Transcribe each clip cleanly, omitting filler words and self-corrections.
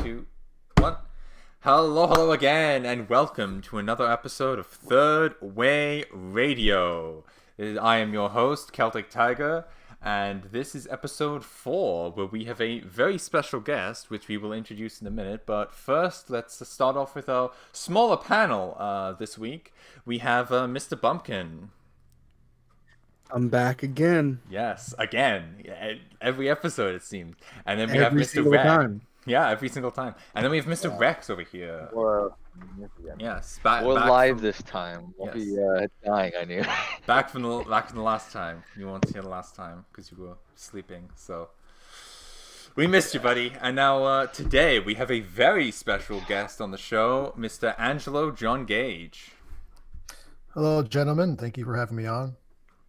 two, one. Hello again, and welcome to another episode of Third Way Radio. I am your host, Celtic Tiger, and this is episode 4, where we have a very special guest, which we will introduce in a minute. But first, let's start off with our smaller panel this week. We have Mr. Bumpkin. I'm back again. Yes, again. Every episode, it seems. And then we have Every Mr. single Rex. time. Yeah, every single time. And then we have Mr. Rex over here. Yes, We're back live from, this time. We'll Yes. be dying, I knew. back from the last time. You weren't here the last time because you were sleeping. So we missed you, buddy. And now today we have a very special guest on the show, Mr. Angelo John Gage. Hello, gentlemen. Thank you for having me on.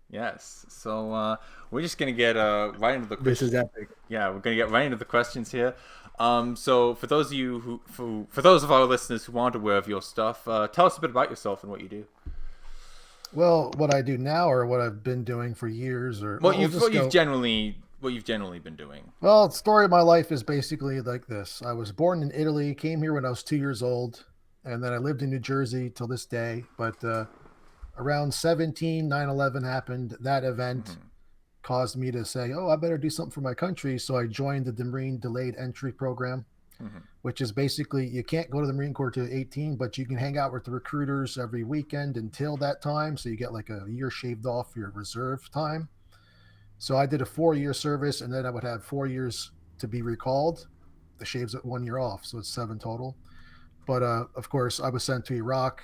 Yes. So we're just gonna get right into the questions. This is epic. Yeah, we're gonna get right into the questions here. So for those of you for those of our listeners who aren't aware of your stuff, tell us a bit about yourself and what you do. Well, what I do now, or what I've been doing for years, or What you've generally been doing. Well, the story of my life is basically like this. I was born in Italy, came here when I was 2 years old, and then I lived in New Jersey till this day. But around 17, 9/11 happened. That event caused me to say, oh, I better do something for my country. So I joined the Marine Delayed Entry Program, which is basically you can't go to the Marine Corps to 18, but you can hang out with the recruiters every weekend until that time. So you get like a year shaved off your reserve time. So I did a 4-year service, and then I would have 4 years to be recalled. The shaves at 1 year off. So it's 7 total. But of course, I was sent to Iraq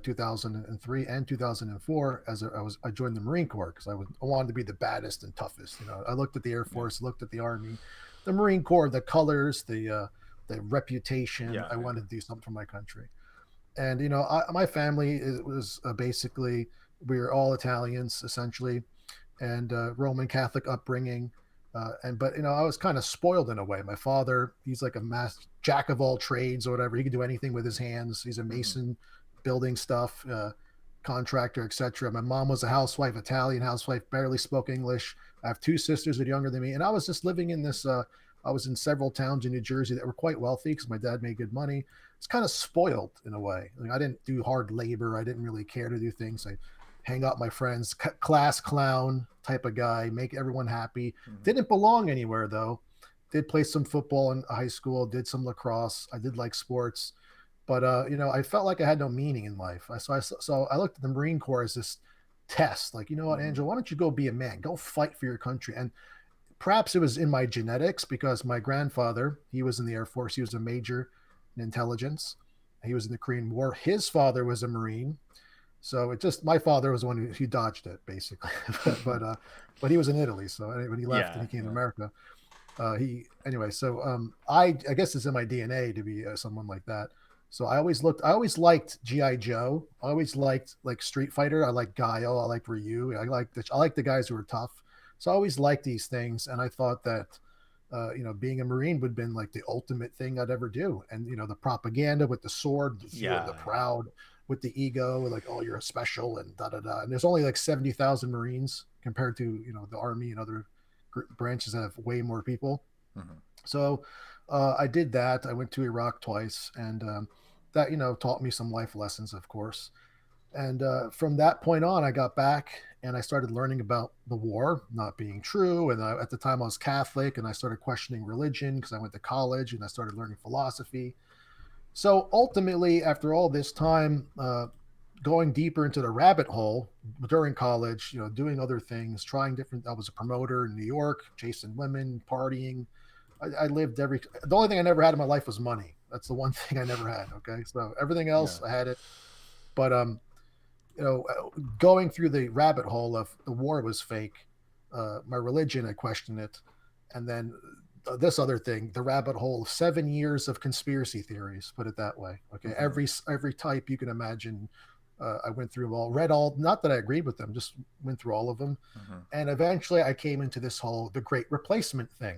2003 and 2004 as I joined the Marine Corps because I wanted to be the baddest and toughest. You know, I looked at the Air Force, looked at the Army, the Marine Corps, the colors, the reputation. I wanted to do something for my country. And you know, my family was basically, we were all Italians essentially, and Roman Catholic upbringing. But you know, I was kind of spoiled in a way. My father, he's like a jack of all trades or whatever. He can do anything with his hands. He's a mason, building stuff, contractor, etc. My mom was a housewife, Italian housewife, barely spoke English. I have 2 sisters that are younger than me, and I was just living in this. I was in several towns in New Jersey that were quite wealthy because my dad made good money. It's kind of spoiled in a way. Like, I didn't do hard labor. I didn't really care to do things. I hang out with my friends, class clown type of guy, make everyone happy. Didn't belong anywhere though. Did play some football in high school. Did some lacrosse. I did like sports. But you know, I felt like I had no meaning in life. So I looked at the Marine Corps as this test. Like, you know what, Angel, why don't you go be a man? Go fight for your country. And perhaps it was in my genetics because my grandfather, he was in the Air Force. He was a major in intelligence. He was in the Korean War. His father was a Marine. So it just, my father was the one who dodged it, basically. but he was in Italy. So when he left and he came to America, I guess it's in my DNA to be someone like that. So I always liked G.I. Joe. I always liked like Street Fighter. I like Guile. I like Ryu. I like the guys who were tough. So I always liked these things. And I thought that, you know, being a Marine would have been like the ultimate thing I'd ever do. And, you know, the propaganda with the sword, the proud, with the ego, like, oh, you're a special and da-da-da. And there's only like 70,000 Marines compared to, you know, the Army and other branches that have way more people. So I did that. I went to Iraq twice, and that, you know, taught me some life lessons, of course. And from that point on, I got back and I started learning about the war not being true. And at the time I was Catholic, and I started questioning religion because I went to college and I started learning philosophy. So ultimately, after all this time, going deeper into the rabbit hole during college, you know, doing other things, trying different, I was a promoter in New York, chasing women, partying. I lived the only thing I never had in my life was money. That's the one thing I never had. Okay. So everything else I had it, but, you know, going through the rabbit hole of the war was fake. My religion, I questioned it. And then this other thing, the rabbit hole, 7 years of conspiracy theories, put it that way. Okay. Every type you can imagine. I went through them all, read all, not that I agreed with them, just went through all of them. And eventually I came into this the great replacement thing.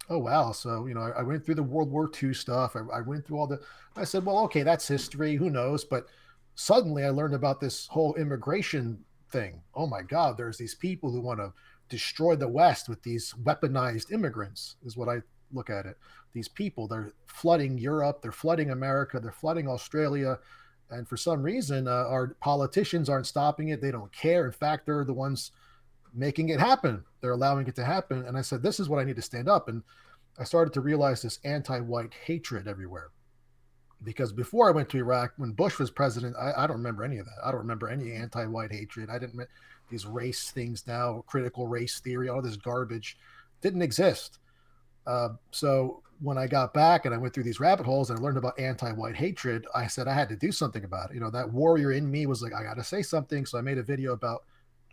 Oh, wow. So, you know, I went through the World War II stuff. I went through I said, well, okay, that's history. Who knows? But suddenly I learned about this whole immigration thing. Oh my God, there's these people who want to destroy the West with these weaponized immigrants, is what I look at it. These people, they're flooding Europe, they're flooding America, they're flooding Australia. And for some reason, our politicians aren't stopping it. They don't care. In fact, they're the ones making it happen. They're allowing it to happen. And I said, this is what I need to stand up. And I started to realize this anti-white hatred everywhere. Because before I went to Iraq, when Bush was president, I don't remember any of that. I don't remember any anti-white hatred. I didn't these race things now, critical race theory, all this garbage didn't exist. So when I got back and I went through these rabbit holes and I learned about anti-white hatred, I said I had to do something about it. You know, that warrior in me was like, I got to say something. So I made a video about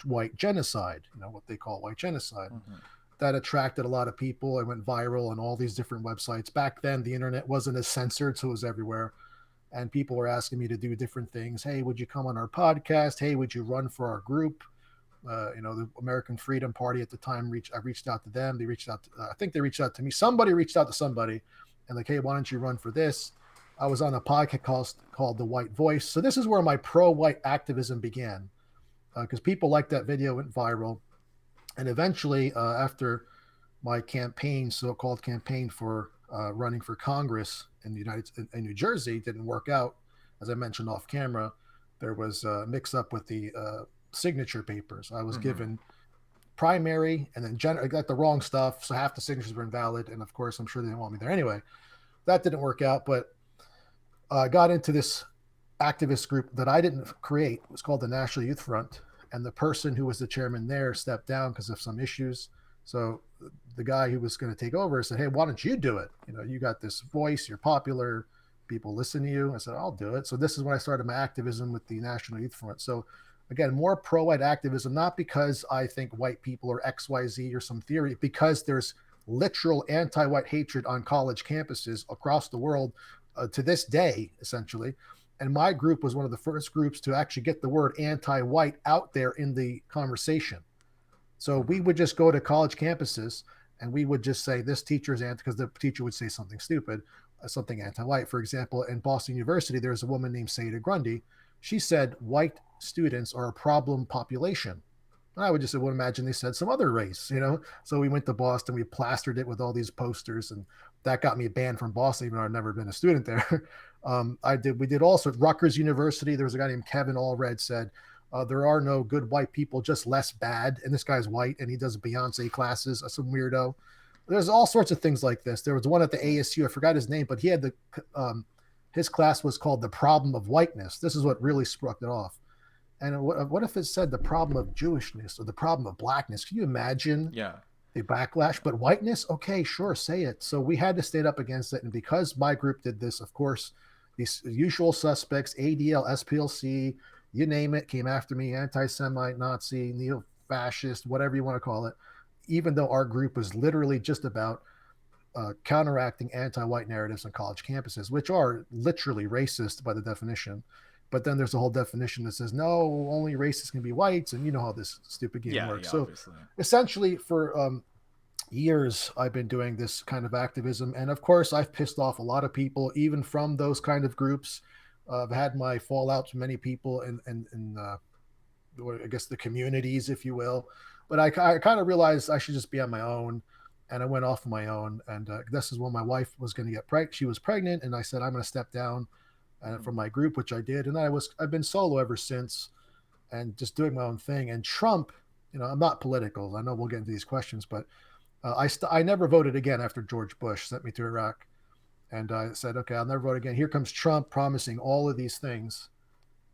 white genocide, you know, what they call white genocide. Mm-hmm. That attracted a lot of people. It went viral on all these different websites. Back then, the internet wasn't as censored, so it was everywhere. And people were asking me to do different things. Hey, would you come on our podcast? Hey, would you run for our group? You know, the American Freedom Party at the time, I reached out to them. They reached out. I think they reached out to me. Somebody reached out to somebody and like, hey, why don't you run for this? I was on a podcast called The White Voice. So this is where my pro-white activism began because people liked that video, went viral. And eventually, after my campaign, so-called campaign for running for Congress in New Jersey, didn't work out, as I mentioned off camera, there was a mix-up with the signature papers. I was given primary and then I got the wrong stuff, so half the signatures were invalid. And of course, I'm sure they didn't want me there anyway. That didn't work out, but I got into this activist group that I didn't create. It was called the National Youth Front. And the person who was the chairman there stepped down because of some issues. So the guy who was going to take over said, hey, why don't you do it? You know, you got this voice, you're popular, people listen to you. I said, I'll do it. So this is when I started my activism with the National Youth Front. So again, more pro-white activism, not because I think white people are XYZ or some theory, because there's literal anti-white hatred on college campuses across the world to this day, essentially. And my group was one of the first groups to actually get the word anti-white out there in the conversation. So we would just go to college campuses and we would just say this teacher is anti, because the teacher would say something stupid, something anti-white. For example, in Boston University, there's a woman named Seda Grundy. She said white students are a problem population. And I would just say, well, imagine they said some other race, you know? So we went to Boston, we plastered it with all these posters, and that got me banned from Boston, even though I'd never been a student there. We did also at Rutgers University. There was a guy named Kevin Allred said, there are no good white people, just less bad. And this guy's white and he does Beyonce classes, some weirdo. There's all sorts of things like this. There was one at the ASU, I forgot his name, but he had his class was called The Problem of Whiteness. This is what really struck it off. And what if it said the problem of Jewishness or the problem of blackness? Can you imagine? Yeah. The backlash, but whiteness, okay, sure, say it. So we had to stand up against it. And because my group did this, of course, these usual suspects, ADL, SPLC, you name it, came after me, anti-Semite, Nazi, neo-fascist, whatever you want to call it, even though our group was literally just about counteracting anti-white narratives on college campuses, which are literally racist by the definition. But then there's a whole definition that says, no, only racists can be whites. And you know how this stupid game works. So obviously. Essentially for years, I've been doing this kind of activism. And of course, I've pissed off a lot of people, even from those kind of groups. I've had my fallouts with many people in I guess the communities, if you will. But I kind of realized I should just be on my own. And I went off on my own. And this is when my wife was going to get pregnant. She was pregnant. And I said, I'm going to step down from my group, which I did. And I've been solo ever since and just doing my own thing. And Trump, you know, I'm not political. I know we'll get into these questions, but I never voted again after George Bush sent me to Iraq. And I said, okay, I'll never vote again. Here comes Trump promising all of these things,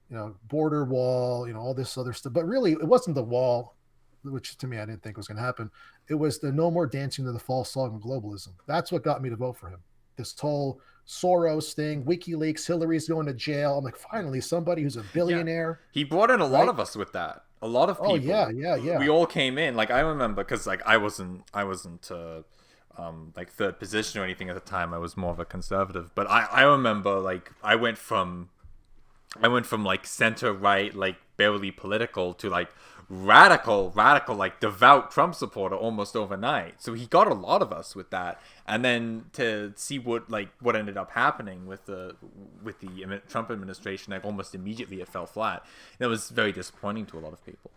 you know, border wall, you know, all this other stuff. But really, it wasn't the wall, which to me, I didn't think was going to happen. It was the no more dancing to the false song of globalism. That's what got me to vote for him. This whole Soros thing, WikiLeaks, Hillary's going to jail. I'm like, finally, somebody who's a billionaire. Yeah. He brought in a lot of us with that. A lot of people. Oh, yeah. We all came in. Like, I remember, because, like, I wasn't like third position or anything at the time. I was more of a conservative. But I remember, like, I went from like center right, like barely political, to like radical, like devout Trump supporter almost overnight. So he got a lot of us with that. And then to see what ended up happening with the Trump administration, like almost immediately it fell flat. That was very disappointing to a lot of people.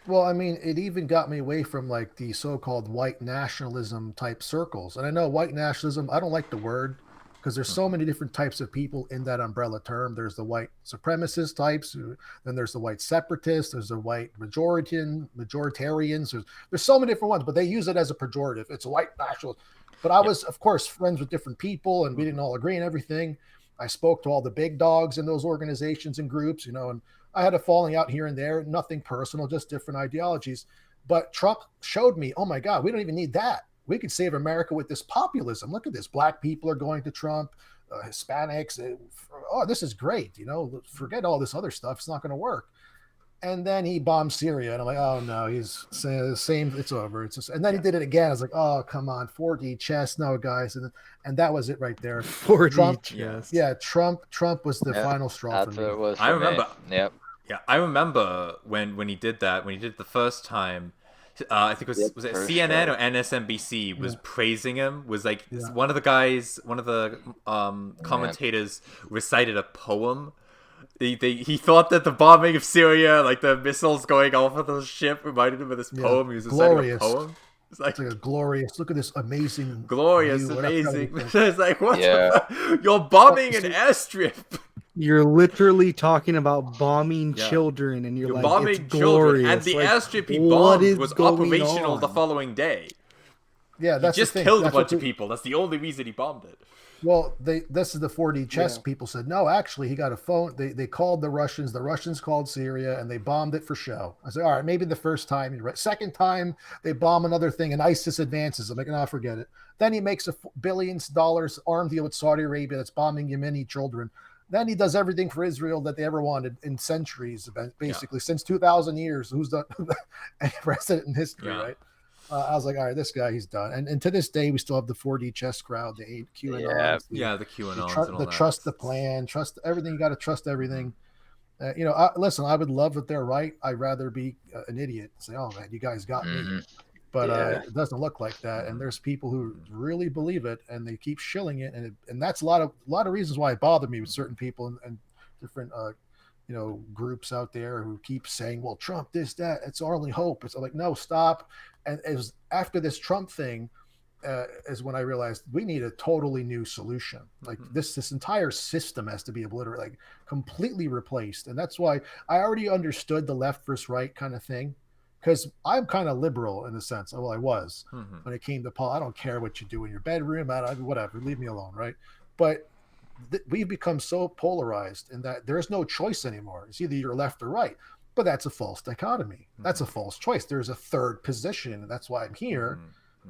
Well, I mean, it even got me away from like the so-called white nationalism type circles. And I know white nationalism, I don't like the word because there's so many different types of people in that umbrella term. There's the white supremacist types, then there's the white separatists, there's the white majoritarians. There's so many different ones, but they use it as a pejorative. It's a white nationalist. But I was, of course, friends with different people, and we didn't all agree on everything. I spoke to all the big dogs in those organizations and groups, and I had a falling out here and there, nothing personal, just different ideologies. But Trump showed me, oh my God, we don't even need that. We could save America with this populism. Look at this. Black people are going to Trump, Hispanics. Oh, this is great. Forget all this other stuff. It's not going to work. And then he bombed Syria, and I'm like, oh no, he's saying the same. It's over. And then he did it again. I was like, oh come on, 4D chess, no guys, and that was it right there. 4D Trump, chess. Yeah, Trump was the final straw for That's me. what it was. I remember. Yep. Yeah, I remember when he did that. When he did it the first time, I think was it CNN or MSNBC was praising him. Was like one of the commentators recited a poem. He thought that the bombing of Syria, like the missiles going off of the ship, reminded him of this poem. He was reciting a poem. It's like a glorious. Look at this amazing, glorious, view, amazing. It's like what? The fuck? You're bombing an airstrip. You're literally talking about bombing children, and you're like, bombing it's children, glorious. and the like, airstrip he bombed was going operational on? the following day. Yeah, that's he just the thing. killed a bunch of people. That's the only reason he bombed it. Well, this is the 4D chess people said, no, actually, he got a phone. They called the Russians called Syria, and they bombed it for show. I said, all right, maybe the first time, you're right. Second time, they bomb another thing, and ISIS advances. I'm like, no, forget it. Then he makes billions of dollars arm deal with Saudi Arabia that's bombing Yemeni children. Then he does everything for Israel that they ever wanted in centuries, basically, since 2,000 years. Who's done any president in history, right? I was like, all right, this guy, he's done. And to this day, we still have the 4D chess crowd, the QAnon. The QAnon. Trust the plan, trust everything. You got to trust everything. Listen, I would love that they're right. I'd rather be an idiot and say, oh, man, you guys got me. But it doesn't look like that. And there's people who really believe it, and they keep shilling it. And that's a lot of reasons why it bothered me with certain people and different groups out there who keep saying, well, Trump, this, that, it's our only hope. It's like, no, stop. And it was after this Trump thing is when I realized we need a totally new solution. Like this entire system has to be obliterated, like completely replaced. And that's why I already understood the left versus right kind of thing, because I'm kind of liberal in the sense. Well, I was when it came to Paul. I don't care what you do in your bedroom, whatever, leave me alone, right? But we've become so polarized in that there's no choice anymore. It's either you're left or right. But that's a false dichotomy. That's a false choice. There's a third position. And that's why I'm here,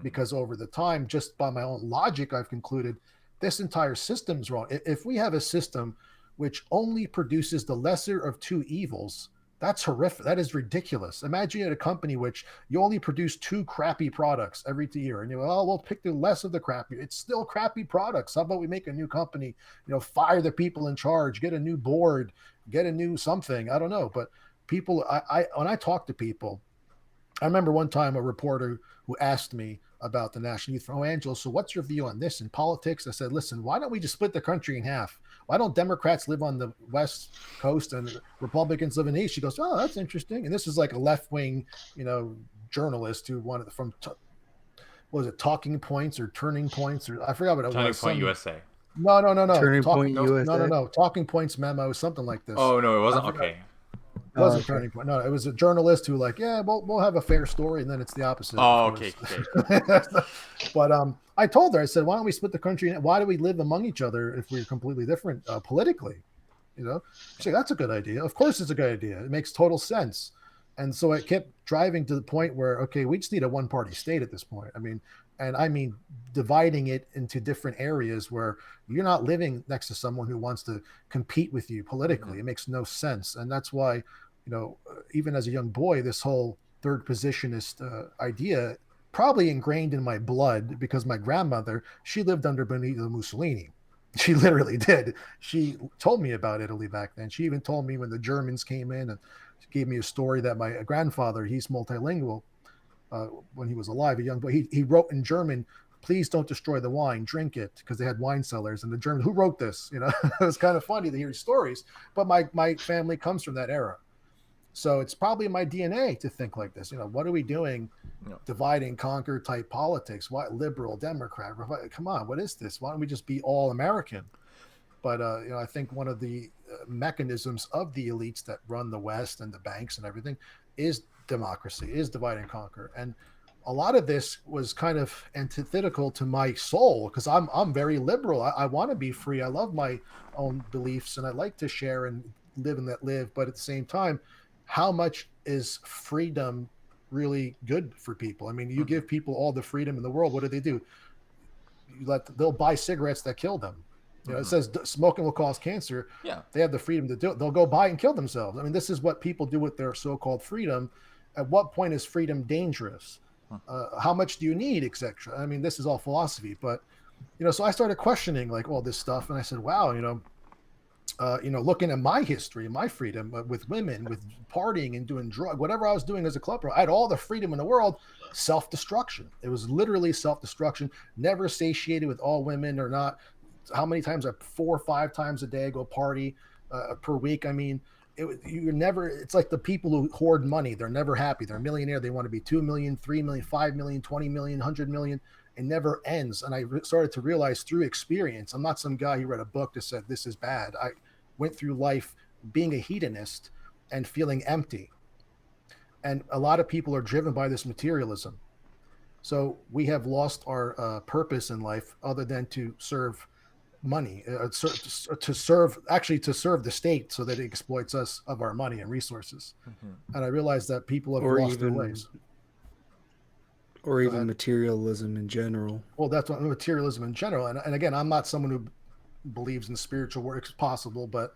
because over the time, just by my own logic, I've concluded this entire system's wrong. If we have a system which only produces the lesser of two evils, that's horrific. That is ridiculous. Imagine at a company which you only produce 2 crappy products every year, and we'll pick the less of the crappy. It's still crappy products. How about we make a new company? Fire the people in charge, get a new board, get a new something. I don't know, but people, when I talk to people, I remember one time a reporter who asked me about the National Youth Front. Oh, Angelo, so what's your view on this in politics? I said, listen, why don't we just split the country in half? Why don't Democrats live on the West Coast and Republicans live in the East? She goes, oh, that's interesting. And this is like a left-wing, journalist who wanted what was it, Talking Points or Turning Points, or I forgot what it was. Turning Point USA. No. Turning Point USA. No. Talking Points memo, something like this. Oh no, it wasn't. Okay. It wasn't Turning Point. No, it was a journalist who we'll have a fair story, and then it's the opposite. Oh, okay. But I told her, I said, why don't we split the country? Why do we live among each other if we're completely different politically? She said, that's a good idea. Of course it's a good idea. It makes total sense. And so it kept driving to the point where, okay, we just need a one-party state at this point. I mean, dividing it into different areas where you're not living next to someone who wants to compete with you politically. It makes no sense. And that's why, even as a young boy, this whole third positionist idea probably ingrained in my blood, because my grandmother, she lived under Benito Mussolini. She literally did. She told me about Italy back then. She even told me when the Germans came in, and she gave me a story that my grandfather, he's multilingual, when he was alive, a young boy, he wrote in German, please don't destroy the wine, drink it, because they had wine cellars. And the German, who wrote this? It was kind of funny to hear stories, but my family comes from that era. So it's probably in my DNA to think like this. What are we doing? Yeah. Divide and conquer type politics. What liberal, Democrat? Come on, what is this? Why don't we just be all American? But I think one of the mechanisms of the elites that run the West and the banks and everything is democracy, is divide and conquer. And a lot of this was kind of antithetical to my soul because I'm very liberal. I want to be free. I love my own beliefs and I like to share and live and let live. But at the same time, how much is freedom really good for people? I mean, you give people all the freedom in the world. What do? They'll buy cigarettes that kill them. It says smoking will cause cancer. Yeah. They have the freedom to do it. They'll go buy and kill themselves. I mean, this is what people do with their so-called freedom. At what point is freedom dangerous? How much do you need, etc.? I mean, this is all philosophy, but so I started questioning like all this stuff, and I said, wow, looking at my history, my freedom with women, with partying and doing whatever I was doing as a club pro, I had all the freedom in the world. Self-destruction. It was literally self-destruction. Never satiated with all women or not. How many times? 4 or 5 times a day go party per week. I mean, you're never. It's like the people who hoard money. They're never happy. They're a millionaire. They want to be 2 million, 3 million, 5 million, 20 million, 100 million. It never ends. And I started to realize through experience. I'm not some guy who read a book that said this is bad. I went through life being a hedonist and feeling empty. And a lot of people are driven by this materialism. So we have lost our purpose in life other than to serve money, to serve the state so that it exploits us of our money and resources. And I realized that people have lost their ways. Or even materialism in general. Well, that's what materialism in general. And again, I'm not someone who believes in spiritual works possible, but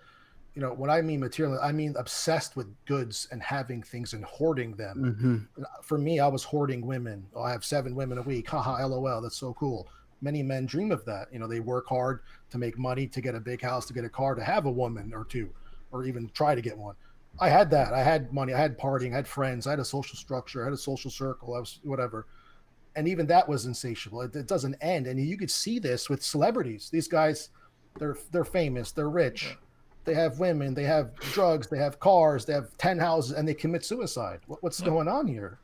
when I mean material, I mean obsessed with goods and having things and hoarding them. For me, I was hoarding women. I have 7 women a week. Haha, LOL. That's so cool. Many men dream of that. They work hard to make money, to get a big house, to get a car, to have a woman or 2, or even try to get one. I had that. I had money. I had partying. I had friends. I had a social structure. I had a social circle. I was whatever. And even that was insatiable. It doesn't end. And you could see this with celebrities. These guys, they're famous. They're rich. They have women. They have drugs. They have cars. They have 10 houses, and they commit suicide. What's going on here?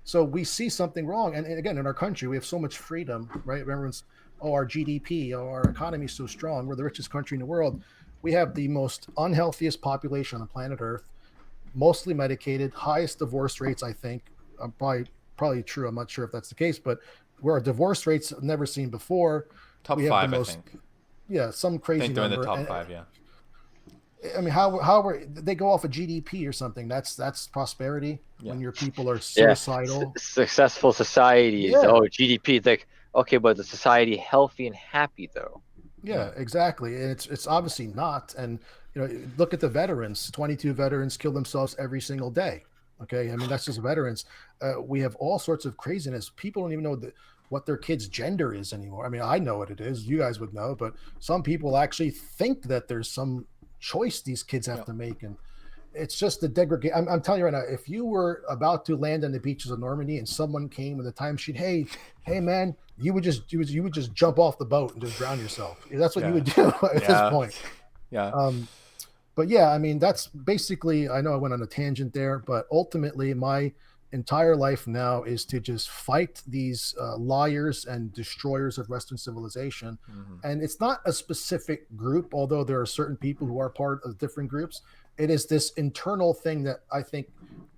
So we see something wrong. And again, in our country, we have so much freedom, right? Everyone's, our GDP, our economy is so strong. We're the richest country in the world. We have the most unhealthiest population on the planet Earth, mostly medicated, highest divorce rates, I think. Probably true. I'm not sure if that's the case, but where our divorce rates I've never seen before. Top we 5, have the most, I think. Yeah, some crazy I think they're number. in the top 5, yeah. I mean, how they go off of GDP or something? That's prosperity when your people are suicidal. Successful societies. Yeah. Oh, GDP. It's like, okay, but the society healthy and happy though. Yeah, exactly. And it's obviously not. And look at the veterans. 22 veterans kill themselves every single day. Okay, I mean that's just veterans. We have all sorts of craziness. People don't even know what their kid's gender is anymore. I mean, I know what it is. You guys would know, but some people actually think that there's some choice these kids have to make, and it's just the degradation. I'm telling you right now, if you were about to land on the beaches of Normandy and someone came with a time sheet, hey man, you would just jump off the boat and just drown yourself. That's what you would do at this point. But yeah, I mean, that's basically, I know I went on a tangent there, but ultimately my entire life now is to just fight these liars and destroyers of Western civilization. And it's not a specific group, although there are certain people who are part of different groups. It is this internal thing that I think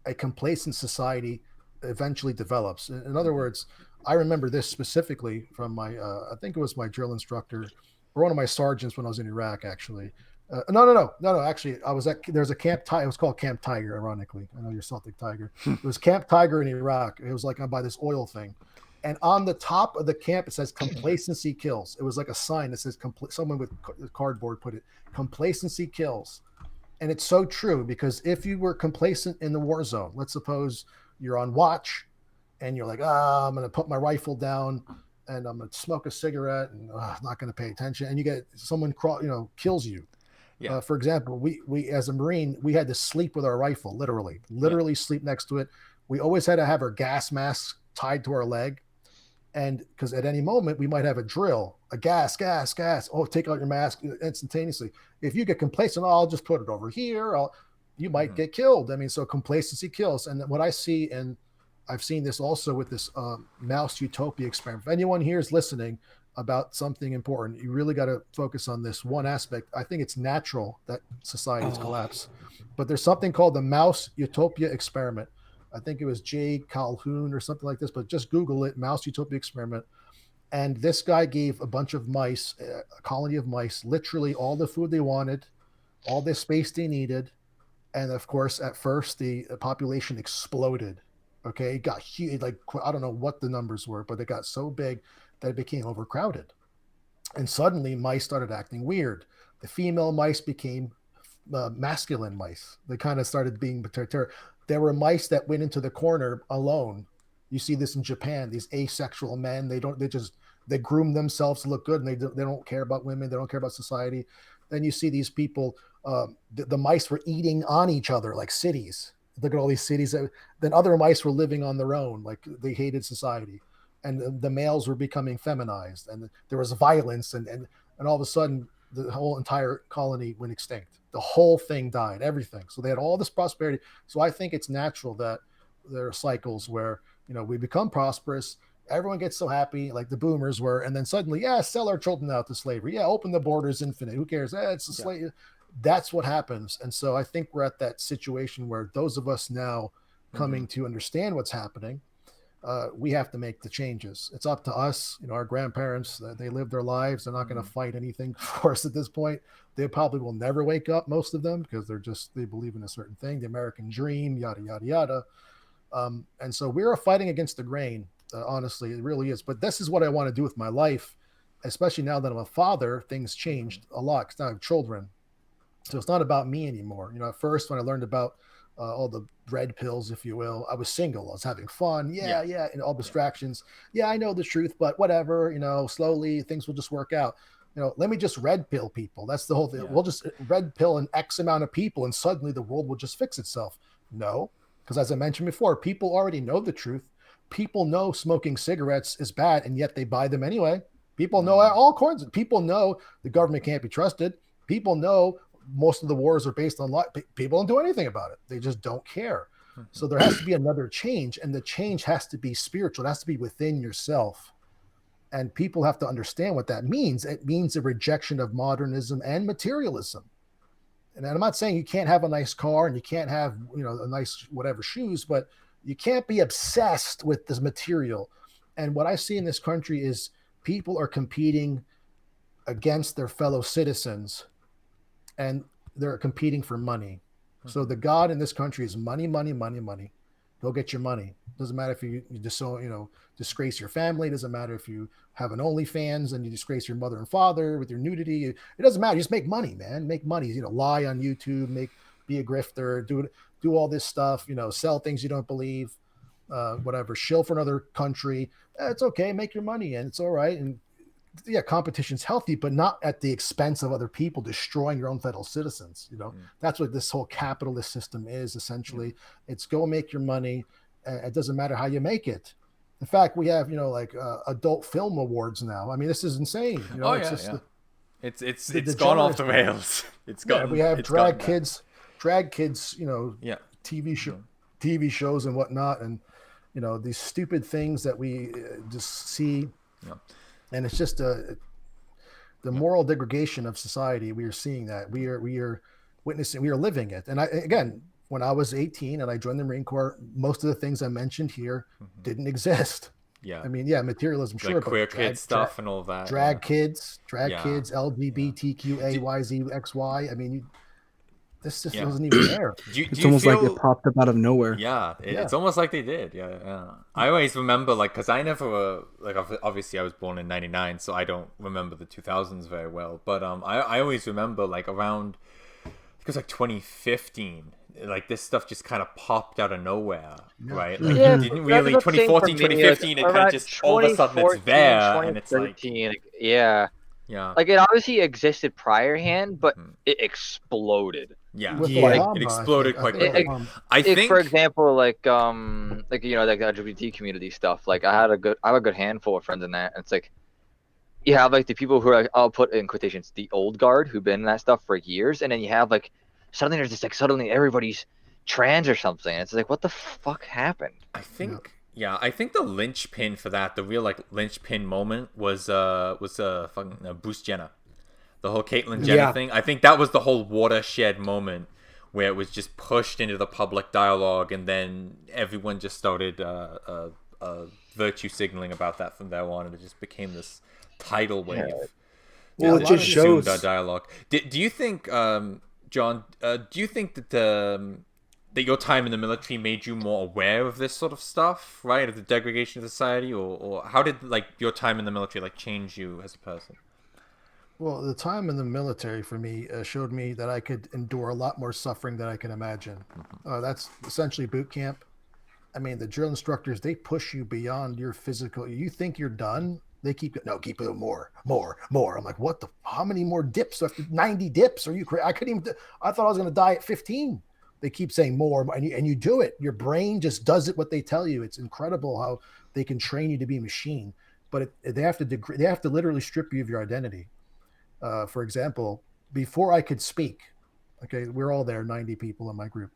a complacent society eventually develops. In other words, I remember this specifically from my, I think it was my drill instructor or one of my sergeants when I was in Iraq, actually. No. Actually, there's a Camp Tiger. It was called Camp Tiger, ironically. I know you're Celtic Tiger. It was Camp Tiger in Iraq. It was like by this oil thing. And on the top of the camp, it says complacency kills. It was like a sign that says, someone with cardboard put it, complacency kills. And it's so true, because if you were complacent in the war zone, let's suppose you're on watch and you're like, I'm going to put my rifle down and I'm going to smoke a cigarette and I'm not going to pay attention. And you get someone, kills you. Yeah. For example, we as a Marine, we had to sleep with our rifle, literally sleep next to it. We always had to have our gas masks tied to our leg. And because at any moment we might have a drill, a gas. Oh, take out your mask instantaneously. If you get complacent, I'll just put it over here. you might get killed. I mean, so complacency kills. And what I see, and I've seen this also with this mouse utopia experiment. If anyone here is listening about something important, you really got to focus on this one aspect. I think it's natural that societies collapse, but there's something called the mouse utopia experiment. I think it was Jay Calhoun or something like this, but just Google it, mouse utopia experiment. And this guy gave a bunch of mice, a colony of mice, literally all the food they wanted, all the space they needed. And of course, at first, the population exploded. Okay. It got huge. Like, I don't know what the numbers were, but it got so big that it became overcrowded. And suddenly mice started acting weird. The female mice became masculine mice. They kind of started being, there were mice that went into the corner alone. You see this in Japan, these asexual men, they groom themselves to look good, and they don't care about women. They don't care about society. Then you see these people, the mice were eating on each other like cities. Look at all these cities. Then other mice were living on their own, like they hated society. And the males were becoming feminized, and there was violence, and all of a sudden the whole entire colony went extinct. The whole thing died, everything. So they had all this prosperity. So I think it's natural that there are cycles where, we become prosperous. Everyone gets so happy, like the boomers were, and then suddenly, sell our children out to slavery. Yeah, open the borders infinite. Who cares? It's a slave. That's what happens. And so I think we're at that situation where those of us now coming to understand what's happening, we have to make the changes. It's up to us. Our grandparents, they live their lives. They're not going to fight anything for us at this point. They probably will never wake up, most of them, because they believe in a certain thing, the American dream, yada, yada, yada. And so we're fighting against the grain. Honestly, it really is. But this is what I want to do with my life, especially now that I'm a father. Things changed a lot because now I have children. So it's not about me anymore. At first, when I learned about all the red pills, if you will, I was single. I was having fun. Yeah. And all distractions. Yeah, I know the truth, but whatever, slowly things will just work out. Let me just red pill people. That's the whole thing. We'll just red pill an X amount of people and suddenly the world will just fix itself. No, because as I mentioned before, people already know the truth. People know smoking cigarettes is bad, and yet they buy them anyway. People know all kinds of people know the government can't be trusted. People know most of the wars are based on lies. People don't do anything about it. They just don't care. So there has to be another change, and the change has to be spiritual. It has to be within yourself. And people have to understand what that means. It means a rejection of modernism and materialism. And I'm not saying you can't have a nice car and you can't have, a nice whatever shoes, but you can't be obsessed with this material. And what I see in this country is people are competing against their fellow citizens, and they're competing for money. So the God in this country is money, money, money, money. Go get your money. Doesn't matter if you just disgrace your family. Doesn't matter if you have an OnlyFans and you disgrace your mother and father with your nudity. It doesn't matter. Just make money, man. Make money. Lie on YouTube. Be a grifter. Do all this stuff. Sell things you don't believe. Whatever. Shill for another country. It's okay. Make your money, and it's all right. And competition's healthy, but not at the expense of other people destroying your own fellow citizens. That's what this whole capitalist system is essentially. It's go make your money. It doesn't matter how you make it. In fact, we have, adult film awards now. I mean, this is insane. It's gone off the rails. We have drag kids, TV shows and whatnot. And, these stupid things that we just see. Yeah. And it's just the moral degradation of society. We are seeing that. We are witnessing. We are living it. And again, when I was 18 and I joined the Marine Corps, most of the things I mentioned here didn't exist. Yeah. I mean, materialism, like sure, queer kid stuff and all that. Drag kids, LGBTQAYZXY. I mean, this just wasn't even there. It's almost like it popped up out of nowhere. Yeah, it's almost like they did. Yeah. I always remember, because I never, obviously I was born in 99, so I don't remember the 2000s very well. But I always remember, around, I think it was 2015, this stuff just kind of popped out of nowhere, right? It didn't really, 2014, 2015, it kind of just, all of a sudden it's there, and it's Yeah. It obviously existed priorehand, but it exploded. It exploded quite quickly. I think, for example, the LGBT community stuff. I have a good handful of friends in that, and it's you have the people who are, I'll put in quotations, the old guard, who've been in that stuff for years, and then you have suddenly there's this like suddenly everybody's trans or something. It's like, what the fuck happened? I think I think the linchpin for that, the real like linchpin moment was fucking Bruce Jenner. The whole Caitlyn Jenner Yeah. thing. I think that was the whole watershed moment where it was just pushed into the public dialogue, and then everyone just started virtue signaling about that from there on, and it just became this tidal wave. Well, it just consumed shows. our dialogue. Do you think, John? Do you think that that your time in the military made you more aware of this sort of stuff, right? Of the degradation of society, or how did like your time in the military like change you as a person? Well, the time in the military for me showed me that I could endure a lot more suffering than I can imagine. That's essentially boot camp. I mean, the drill instructors, they push you beyond your physical. You think you're done, they keep it more, more, more. I'm like, what the? How many more dips? After 90 dips? Are you crazy? I couldn't even. I thought I was going to die at 15. They keep saying more, and you do it. Your brain just does it what they tell you. It's incredible how they can train you to be a machine, but they have to they have to literally strip you of your identity. For example, before I could speak, okay, we're all there, 90 people in my group.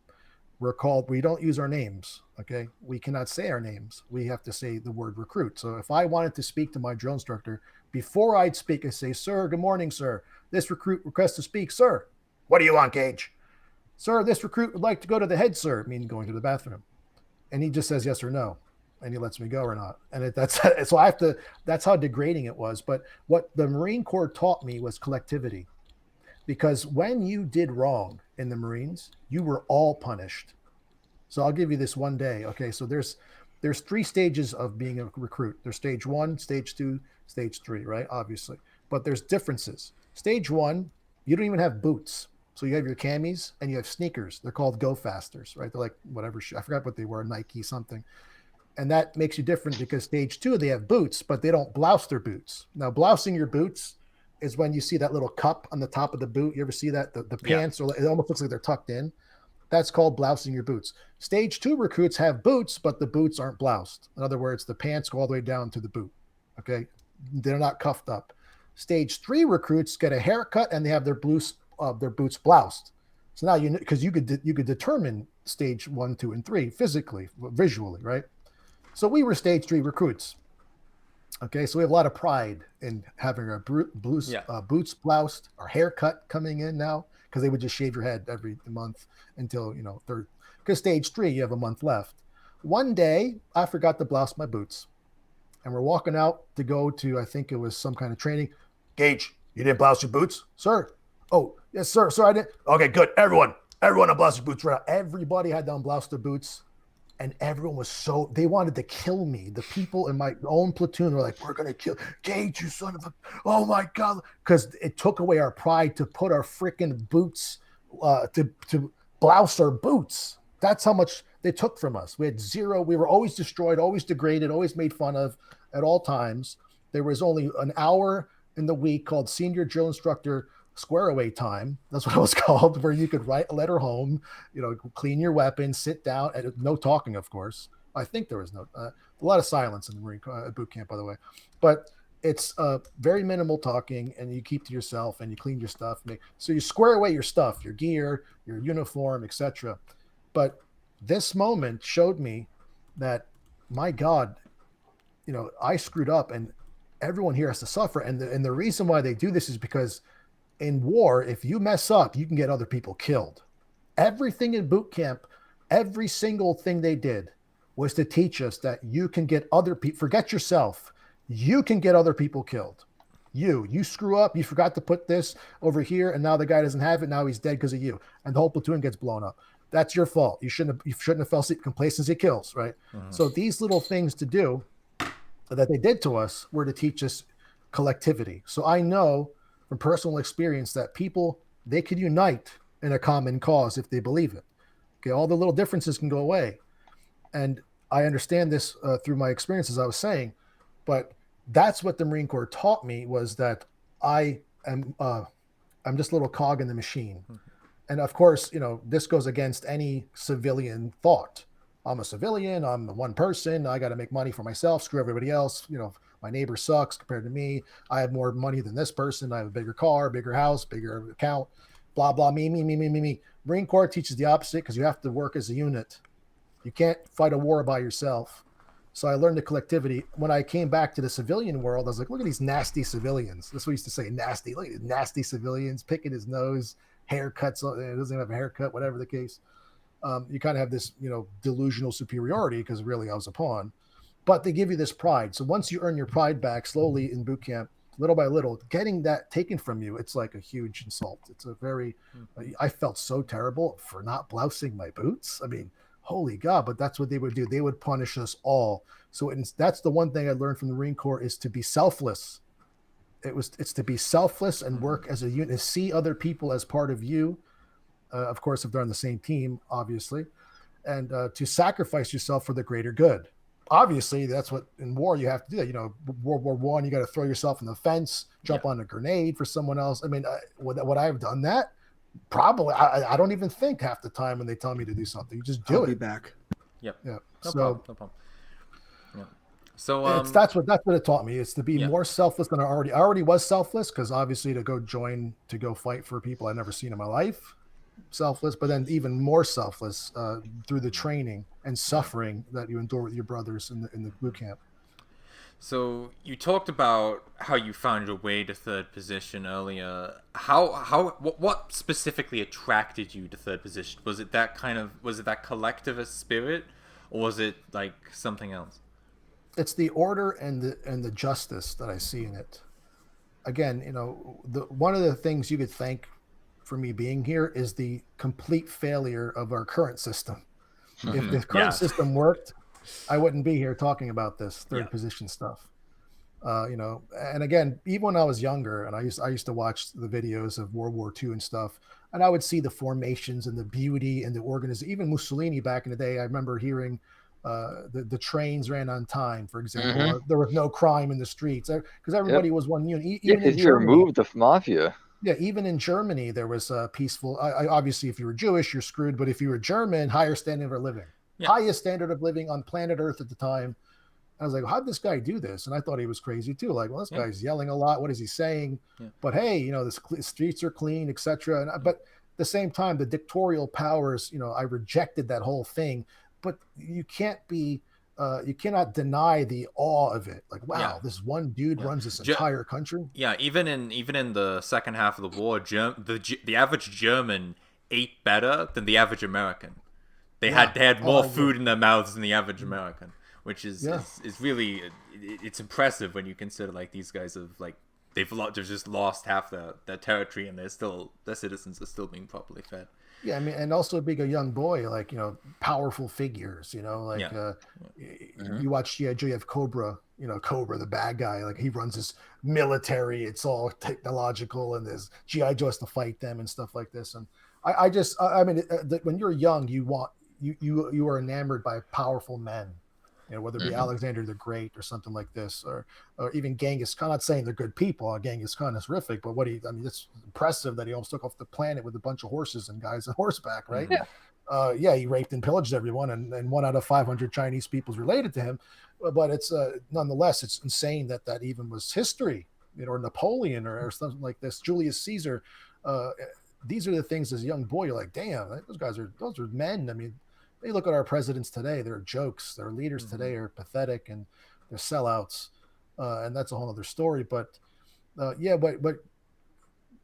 We don't use our names. Okay. We cannot say our names. We have to say the word recruit. So if I wanted to speak to my drill instructor, before I'd speak, I say, sir, good morning, sir. This recruit requests to speak, sir. What do you want, Gage? Sir, this recruit would like to go to the head, sir, meaning going to the bathroom. And he just says yes or no. And he lets me go or not. And that's so I have to, that's how degrading it was. But what the Marine Corps taught me was collectivity. Because when you did wrong in the Marines, you were all punished. So I'll give you this one day. Okay, so there's 3 stages of being a recruit. There's stage 1, stage 2, stage 3, right? Obviously. But there's differences. Stage 1, you don't even have boots. So you have your camis and you have sneakers. They're called Go Fasters, right? They're like whatever. I forgot what they were, Nike something. And that makes you different because stage 2, they have boots, but they don't blouse their boots. Now, blousing your boots is when you see that little cup on the top of the boot. You ever see that? The pants, or it almost looks like they're tucked in. That's called blousing your boots. Stage 2 recruits have boots, but the boots aren't bloused. In other words, the pants go all the way down to the boot. Okay. They're not cuffed up. Stage 3 recruits get a haircut and they have their boots bloused. So now because you could determine stage 1, 2, and 3 physically, visually, right? So we were stage 3 recruits. Okay, so we have a lot of pride in having our boots bloused, our haircut coming in now, because they would just shave your head every month until, third. Because stage 3, you have a month left. One day, I forgot to blouse my boots. And we're walking out to go to, I think it was some kind of training. Gage, you didn't blouse your boots? Sir? Oh, yes, sir. Sir, I didn't. Okay, good. Everyone unblouse your boots right now. Everybody had to unblouse their boots. And everyone was they wanted to kill me. The people in my own platoon were like, we're going to kill Gage, you son of a, oh my God. Because it took away our pride to put our freaking boots, to blouse our boots. That's how much they took from us. We had zero. We were always destroyed, always degraded, always made fun of at all times. There was only an hour in the week called Senior Drill Instructor Square Away Time. That's what it was called, where you could write a letter home, clean your weapon, sit down, and no talking, of course. I think there was a lot of silence in the Marine boot camp, by the way, but it's very minimal talking, and you keep to yourself and you clean your stuff. So you square away your stuff, your gear, your uniform, etc. But this moment showed me that, my God, I screwed up, and everyone here has to suffer. And the reason why they do this is because in war, if you mess up, you can get other people killed. Everything in boot camp, every single thing they did was to teach us that you can get other people, forget yourself, you can get other people killed. You screw up, you forgot to put this over here, and now the guy doesn't have it, now he's dead because of you, and the whole platoon gets blown up. That's your fault. You shouldn't have fell asleep. Complacency kills, right? Mm-hmm. So these little things to do that they did to us were to teach us collectivity. So I know from personal experience that people, they could unite in a common cause if they believe it. Okay, all the little differences can go away. And I understand this through my experience, as I was saying, but that's what the Marine Corps taught me, was that I'm just a little cog in the machine. Mm-hmm. And of course, this goes against any civilian thought. I'm a civilian, I'm the one person, I got to make money for myself, screw everybody else, my neighbor sucks compared to me. I have more money than this person. I have a bigger car, bigger house, bigger account. blah blah, me. Marine Corps teaches the opposite because you have to work as a unit. You can't fight a war by yourself. So I learned the collectivity. When I came back to the civilian world, I was like, look at these nasty civilians. That's what we used to say, nasty. Look at these nasty civilians, picking his nose, haircuts. It doesn't have a haircut, whatever the case. You kind of have this, delusional superiority because really I was a pawn. But they give you this pride. So once you earn your pride back slowly in boot camp, little by little, getting that taken from you, it's like a huge insult. It's a very, I felt so terrible for not blousing my boots. I mean, holy God, but that's what they would do. They would punish us all. So that's the one thing I learned from the Marine Corps is to be selfless. It's to be selfless and work as a unit, see other people as part of you. Of course, if they're on the same team, obviously, and to sacrifice yourself for the greater good. Obviously, that's what in war you have to do. World War I, you got to throw yourself in the fence, jump on a grenade for someone else. I mean, would I have done that? Probably. I don't even think half the time when they tell me to do something. You just do I'll it. be back. Yep. Yeah. No problem. Yeah. So that's what it taught me is to be more selfless than I already was selfless because obviously to go fight for people I'd never seen in my life. Selfless, but then even more selfless through the training and suffering that you endure with your brothers in the boot camp. So you talked about how you found your way to third position earlier. What specifically attracted you to third position? Was it that collectivist spirit, or was it like something else? It's the order and the justice that I see in it. Again, one of the things you could thank for me being here is the complete failure of our current system. If the current system worked, I wouldn't be here talking about this third position stuff. And again, even when I was younger and I used to watch the videos of World War II and stuff, and I would see the formations and the beauty and the organization. Even Mussolini back in the day, I remember hearing the trains ran on time, for example. There was no crime in the streets because everybody was one unit. Even in Germany, removed the mafia. Yeah, even in Germany, there was a peaceful. Obviously, if you were Jewish, you're screwed. But if you were German, higher standard of living, highest standard of living on planet Earth at the time. I was like, how'd this guy do this? And I thought he was crazy too. Like, well, this guy's yelling a lot. What is he saying? Yeah. But hey, the streets are clean, etc. But at the same time, the dictatorial powers, I rejected that whole thing. But you can't be. You cannot deny the awe of it. Like, wow, this one dude runs this entire country. Yeah, even in the second half of the war, the average German ate better than the average American. They had more food in their mouths than the average American, which is really it's impressive when you consider like these guys have like they've just lost half their territory and their citizens are still being properly fed. Yeah, I mean, and also being a young boy, like, powerful figures, you watch G.I. Joe, you have Cobra, Cobra, the bad guy, like he runs this military, it's all technological, and there's G.I. Joe has to fight them and stuff like this. And I mean, when you're young, you are enamored by powerful men, whether it be Alexander the Great or something like this, or even Genghis Khan. I'm not saying they're good people. Genghis Khan is horrific, but it's impressive that he almost took off the planet with a bunch of horses and guys on horseback, right? Yeah. He raped and pillaged everyone, and 1 out of 500 Chinese people's related to him. But it's nonetheless, it's insane that even was history, or Napoleon or something like this, Julius Caesar. These are the things as a young boy, you're like, damn, those are men. I mean, you look at our presidents today, they're jokes. Their leaders today are pathetic and they're sellouts. And that's a whole other story. But what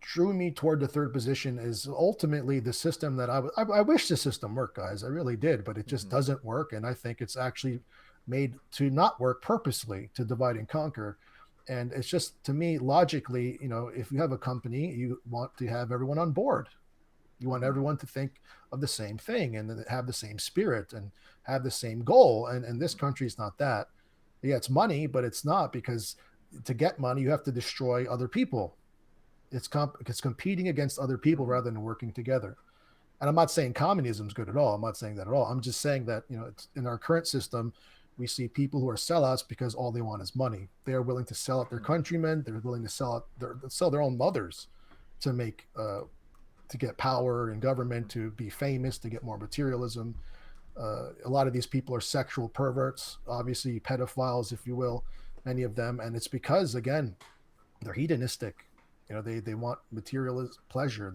drew me toward the third position is ultimately the system that I wish the system worked, guys. I really did, but it just doesn't work. And I think it's actually made to not work purposely, to divide and conquer. And it's just, to me, logically, if you have a company, you want to have everyone on board. You want everyone to think of the same thing and have the same spirit and have the same goal. And this country is not that. Yeah, it's money, but it's not, because to get money, you have to destroy other people. It's competing against other people rather than working together. And I'm not saying communism is good at all. I'm not saying that at all. I'm just saying that, it's in our current system, we see people who are sellouts because all they want is money. They are willing to sell out their countrymen. They're willing to sell their own mothers to make, to get power and government, to be famous, to get more materialism. A lot of these people are sexual perverts, obviously pedophiles, if you will, many of them. And it's because, again, they're hedonistic. They want materialist pleasure.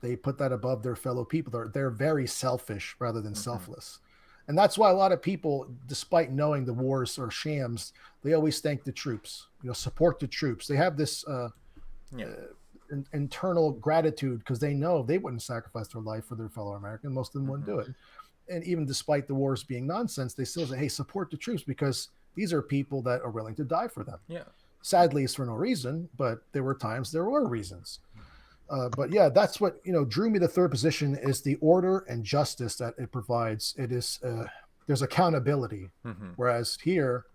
They put that above their fellow people. They're very selfish rather than selfless. And that's why a lot of people, despite knowing the wars are shams, they always thank the troops, support the troops. They have this internal gratitude because they know they wouldn't sacrifice their life for their fellow American. Most of them wouldn't do it. And even despite the wars being nonsense, they still say, hey, support the troops because these are people that are willing to die for them. Yeah. Sadly, it's for no reason, but there were times there were reasons. But yeah, that's what, drew me to third position is the order and justice that it provides. It is, there's accountability. Whereas here,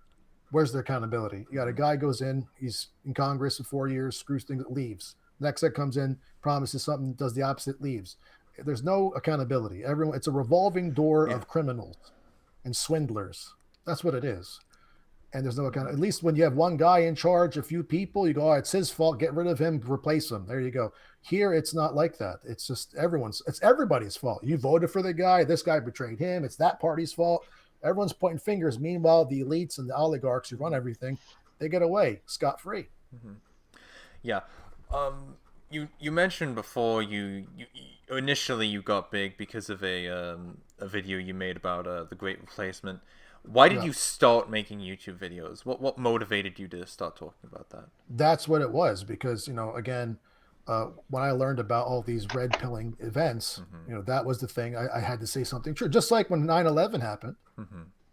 where's the accountability? You got a guy goes in, he's in Congress for 4 years, screws things, leaves. Next guy comes in, promises something, does the opposite, leaves. There's no accountability. It's a revolving door of criminals and swindlers. That's what it is. And there's no account. At least when you have one guy in charge, a few people, you go, oh, it's his fault. Get rid of him, replace him. There you go. Here, it's not like that. It's just it's everybody's fault. You voted for the guy. This guy betrayed him. It's that party's fault. Everyone's pointing fingers. Meanwhile, the elites and the oligarchs who run everything, they get away scot-free. Yeah. You mentioned before you initially you got big because of a video you made about the Great Replacement. Why did you start making YouTube videos? What motivated you to start talking about that? That's what it was because, again, when I learned about all these red pilling events, that was the thing. I had to say something true. Just like when 9/11 happened,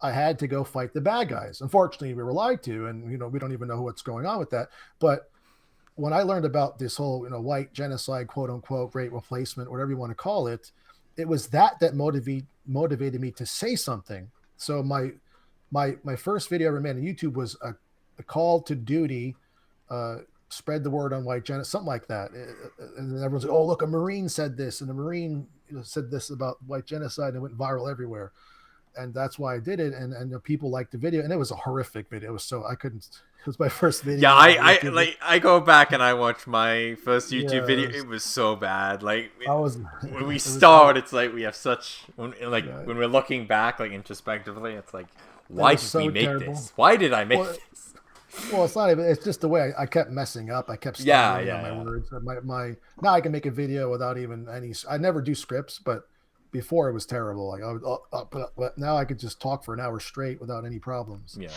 I had to go fight the bad guys. Unfortunately, we were lied to, and, we don't even know what's going on with that. But when I learned about this whole, white genocide, quote unquote, Great Replacement, whatever you want to call it, it was that motivated me to say something. So my first video I ever made on YouTube was a call to duty, spread the word on white genocide, something like that. And everyone's like, oh, look, a Marine said this, and a Marine said this about white genocide, and it went viral everywhere. And that's why I did it. And people liked the video, and it was a horrific video. It was my first video. Yeah, I go back and I watch my first YouTube video. It was so bad. Like when we start, it's like we have such when we're looking back, like introspectively, it's like, why did we make this? Why did I make this? Well, it's not even. It's just the way I kept messing up. I kept stumbling on my words. Now I can make a video without even any. I never do scripts, but before it was terrible. Like but now I could just talk for an hour straight without any problems. Yeah.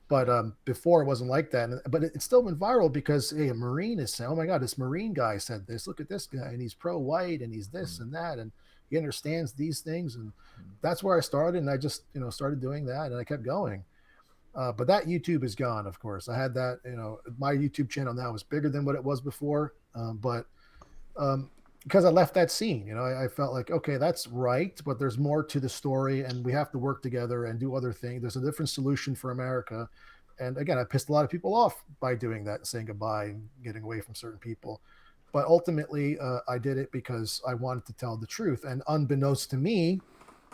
But before it wasn't like that. But it still went viral because a Marine is saying, "Oh my God, this Marine guy said this. Look at this guy, and he's pro-white, and he's this and that, and he understands these things." And that's where I started, and I just started doing that, and I kept going. But that YouTube is gone, of course. I had that, my YouTube channel now is bigger than what it was before. Because I left that scene, I felt like, okay, that's right, but there's more to the story, and we have to work together and do other things. There's a different solution for America. And again, I pissed a lot of people off by doing that, saying goodbye and getting away from certain people. But ultimately, I did it because I wanted to tell the truth. And unbeknownst to me,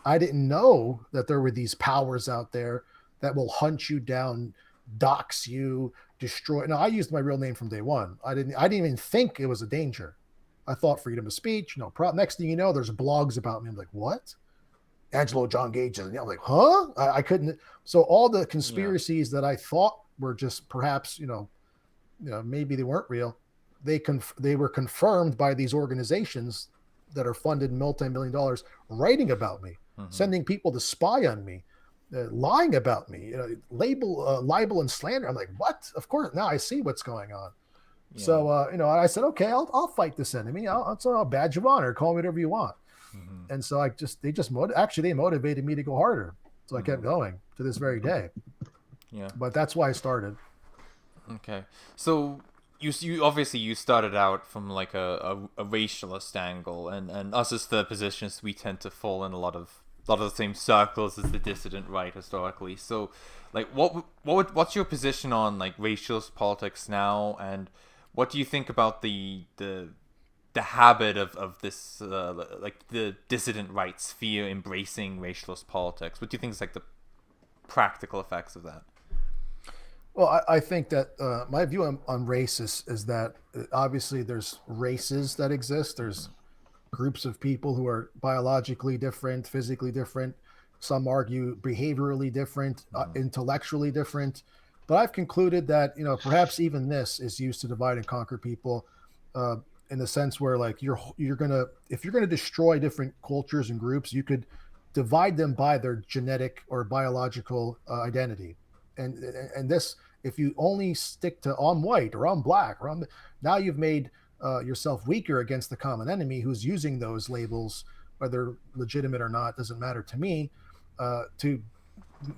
I didn't know that there were these powers out there that will hunt you down, dox you, destroy. No, I used my real name from day one. I didn't even think it was a danger. I thought freedom of speech, no problem. Next thing you know, there's blogs about me. I'm like, what? Angelo John Gage. I'm like, huh? I couldn't. So all the conspiracies that I thought were just perhaps, maybe they weren't real. They were confirmed by these organizations that are funded multi-million dollars writing about me, sending people to spy on me. Lying about me, libel and slander. I'm like, what? Of course. Now I see what's going on. Yeah. So, I said, okay, I'll fight this enemy. It's a badge of honor. Call me whatever you want. And so they motivated me to go harder. So I kept going to this very day. Yeah. But that's why I started. Okay. So you obviously started out from like a racialist angle, and us as third positions, we tend to fall in a lot of the same circles as the dissident right historically. So like what's your position on like racialist politics now, and what do you think about the habit of this like the dissident right sphere embracing racialist politics? What do you think is like the practical effects of that? Well, I think that my view on race is that obviously there's races that exist. There's groups of people who are biologically different, physically different. Some argue behaviorally different, intellectually different. But I've concluded that, perhaps even this is used to divide and conquer people. in the sense where like you're gonna if you're gonna destroy different cultures and groups, you could divide them by their genetic or biological identity, and this if you only stick to I'm white or I'm black or now you've made yourself weaker against the common enemy who's using those labels, whether legitimate or not, doesn't matter to me, to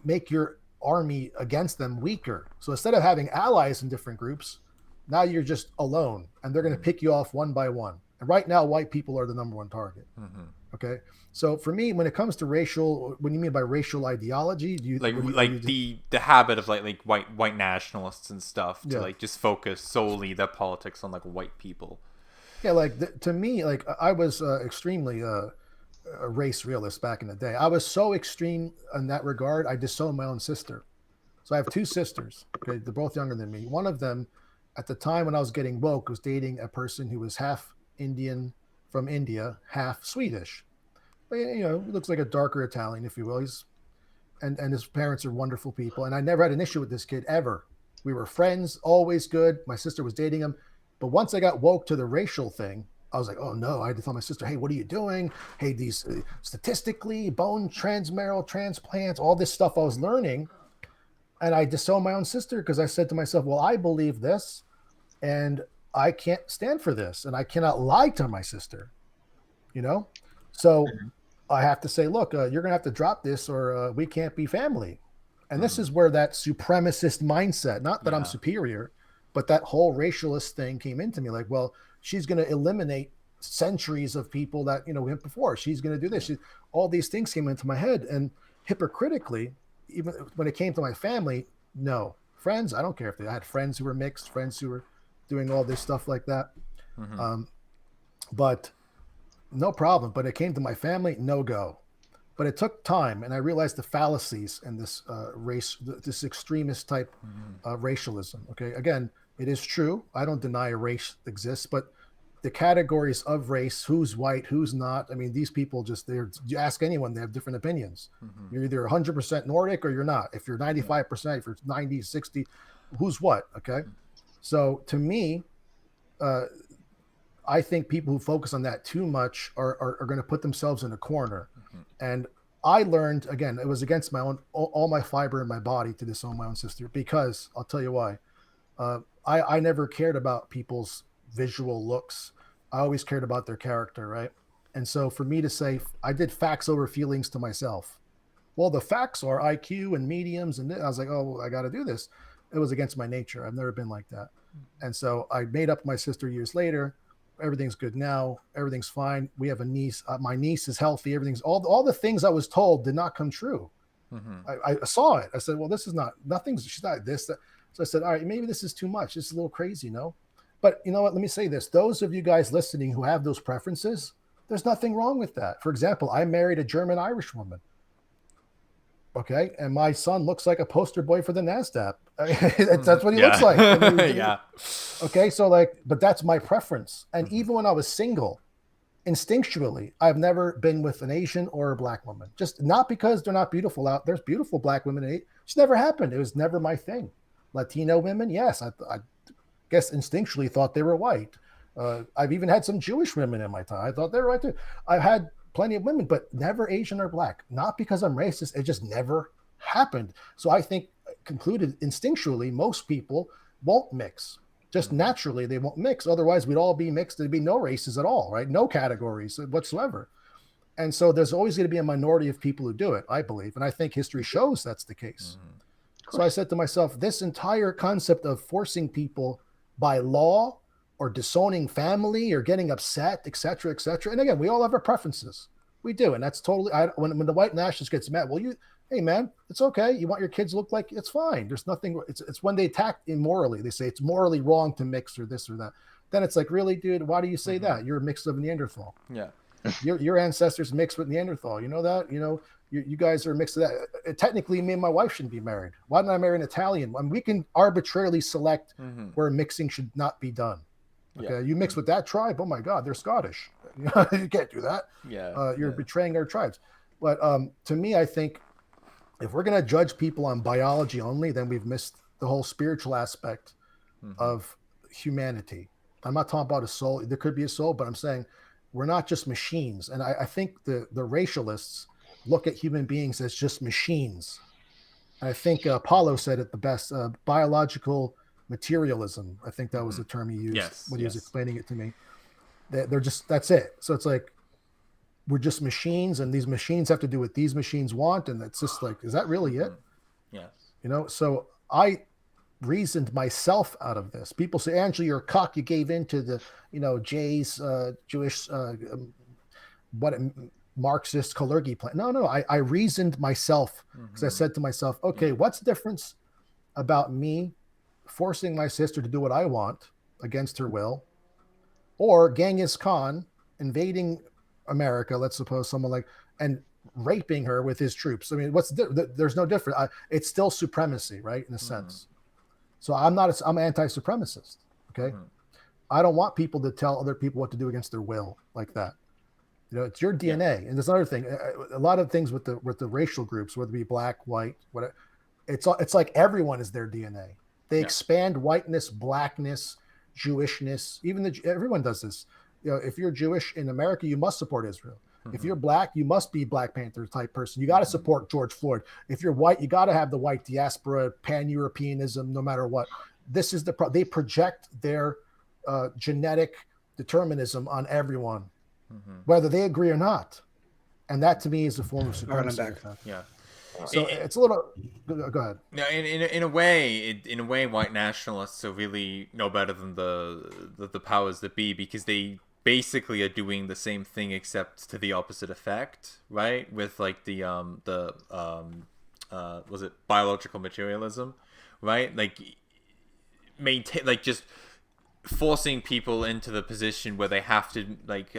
make your army against them weaker. So instead of having allies in different groups, now you're just alone, and they're going to pick you off one by one. And right now, white people are the number one target. Okay, so for me, when it comes to racial, what do you mean by racial ideology? Do you the habit of like white nationalists and stuff to Yeah. like just focus solely their politics on like white people? Yeah, like to me, like I was extremely a race realist back in the day. I was so extreme in that regard. I disowned my own sister. So I have two sisters. Okay, they're both younger than me. One of them, at the time when I was getting woke, was dating a person who was half Indian from India, half Swedish. But you know, he looks like a darker Italian, if you will. He's and his parents are wonderful people. And I never had an issue with this kid ever. We were friends, always good. My sister was dating him. But once I got woke to the racial thing, I was like, oh no, I had to tell my sister, hey, what are you doing? Hey, these statistically, bone transmarrow transplants, all this stuff I was learning. And I disowned my own sister because I said to myself, well, I believe this and I can't stand for this. And I cannot lie to my sister, you know? So I have to say, look, you're going to have to drop this or we can't be family. And this is where that supremacist mindset, not that I'm superior, but that whole racialist thing came into me. Like, well, she's going to eliminate centuries of people that, you know, went before. She's going to do this. All these things came into my head. And hypocritically, even when it came to my family, no. Friends, I don't care if I had friends who were mixed, friends who were doing all this stuff like that. But no problem. But it came to my family, no go. But it took time, and I realized the fallacies in this this extremist type racialism. Okay, again, it is true. I don't deny a race exists, but the categories of race, who's white, who's not. I mean, these people you ask anyone, they have different opinions. You're either 100% Nordic or you're not. If you're 95%, if you're 90, 60, who's what? Okay, so to me, I think people who focus on that too much are going to put themselves in a corner. And I learned, again, it was against my own, all my fiber in my body to disown my own sister, because I'll tell you why. I never cared about people's visual looks. I always cared about their character, right? And so for me to say, I did facts over feelings to myself. Well, the facts are IQ and mediums. And I was like, oh, I got to do this. It was against my nature. I've never been like that. And so I made up with my sister years later. Everything's good now. Everything's fine. We have a niece. My niece is healthy. Everything's all the things I was told did not come true. I saw it. I said, well, this is she's not this. That. So I said, all right, maybe this is too much. This is a little crazy, no? But you know what? Let me say this. Those of you guys listening who have those preferences, there's nothing wrong with that. For example, I married a German-Irish woman. Okay. And my son looks like a poster boy for the NASDAQ. That's what he looks like. Yeah. Okay. So but that's my preference. And even when I was single, instinctually, I've never been with an Asian or a black woman. Just not because they're not beautiful out. There's beautiful black women. It's never happened. It was never my thing. Latino women. Yes. I guess instinctually thought they were white. I've even had some Jewish women in my time. I thought they were white too. I've had plenty of women, but never Asian or black. Not because I'm racist. It just never happened. So I think concluded instinctually, most people won't mix. Just naturally, they won't mix. Otherwise, we'd all be mixed. There'd be no races at all, right? No categories whatsoever. And so there's always going to be a minority of people who do it, I believe. And I think history shows that's the case. So I said to myself, this entire concept of forcing people by law or disowning family or getting upset, et cetera, et cetera. And again, we all have our preferences. We do. And that's totally, when the white nationalist gets mad, well, hey man, it's okay. You want your kids to look like, it's fine. There's nothing, it's when they attack immorally. They say it's morally wrong to mix or this or that. Then it's like, really, dude, why do you say that? You're a mix of Neanderthal. Yeah. Your ancestors mixed with Neanderthal. You know that? You know, you guys are mixed with that. Technically, me and my wife shouldn't be married. Why didn't I marry an Italian? I mean, we can arbitrarily select where mixing should not be done. Okay, you mix with that tribe. Oh my God, they're Scottish. You can't do that. You're betraying our tribes. But to me, I think if we're going to judge people on biology only, then we've missed the whole spiritual aspect of humanity. I'm not talking about a soul. There could be a soul, but I'm saying we're not just machines. And I think the racialists look at human beings as just machines. And I think Paulo said it the best, biological materialism. I think that was the term he used when he was explaining it to me. They're just, that's it. So it's like, we're just machines, and these machines have to do what these machines want. And it's just like, is that really it? Yes. You know, so I reasoned myself out of this. People say, Angelo, you're a cuck. You gave in to the, you know, Jay's Jewish, Marxist Kalergi plan. No, I reasoned myself because I said to myself, okay, what's the difference about me forcing my sister to do what I want against her will, or Genghis Khan invading America, let's suppose someone like, and raping her with his troops? I mean, there's no difference. It's still supremacy, right? In a sense. So I'm anti-supremacist. Okay. I don't want people to tell other people what to do against their will like that. You know, it's your DNA. And there's another thing, a lot of things with the racial groups, whether it be black, white, whatever, it's like everyone is their DNA. They expand whiteness, blackness, Jewishness, everyone does this. You know, if you're Jewish in America, you must support Israel. If you're black, you must be Black Panther type person. You got to support George Floyd. If you're white, you got to have the white diaspora, pan-Europeanism, no matter what. This is they project their genetic determinism on everyone, whether they agree or not. And that to me is a form of supremacy. Yeah. So it's a little. Go ahead. No, in a way, white nationalists are really no better than the powers that be, because they basically are doing the same thing except to the opposite effect, right? With like the was it biological materialism, right? Like just forcing people into the position where they have to make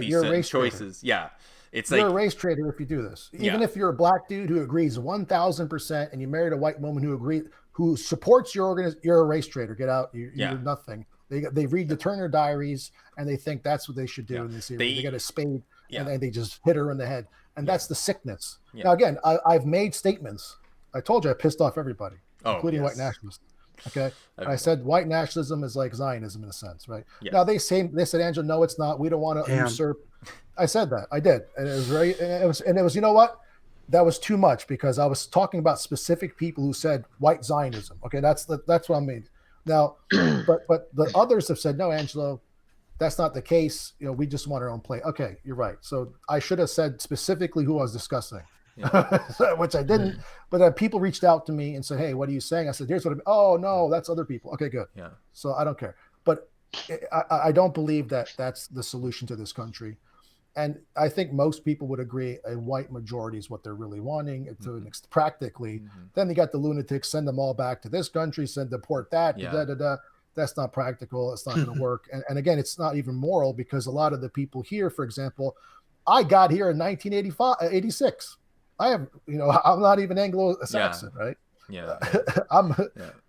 these certain choices. Yeah. It's you're like a race traitor if you do this. Even if you're a black dude who agrees 1,000% and you married a white woman who supports your organization, you're a race traitor. Get out. You're nothing. They read the Turner Diaries and they think that's what they should do. And they get a spade and then they just hit her in the head. And that's the sickness. Now, again, I've made statements. I told you I pissed off everybody, including white nationalists. Okay. And I said white nationalism is like Zionism in a sense, right? Now they said, Angelo, no, it's not. We don't want to usurp. I said that. I did. And it was, you know what? That was too much, because I was talking about specific people who said white Zionism. Okay. That's what I mean. Now, but the others have said, no, Angelo, that's not the case. You know, we just want our own play. Okay. You're right. So I should have said specifically who I was discussing, which I didn't, but then people reached out to me and said, hey, what are you saying? I said, here's what oh no, that's other people. Okay, good. Yeah. So I don't care, but I don't believe that that's the solution to this country. And I think most people would agree a white majority is what they're really wanting practically. Then you got the lunatics, send them all back to this country, deport that. That's not practical. It's not going to work. And again, it's not even moral, because a lot of the people here, for example, I got here in 1986. I'm not even Anglo-Saxon, right? Yeah.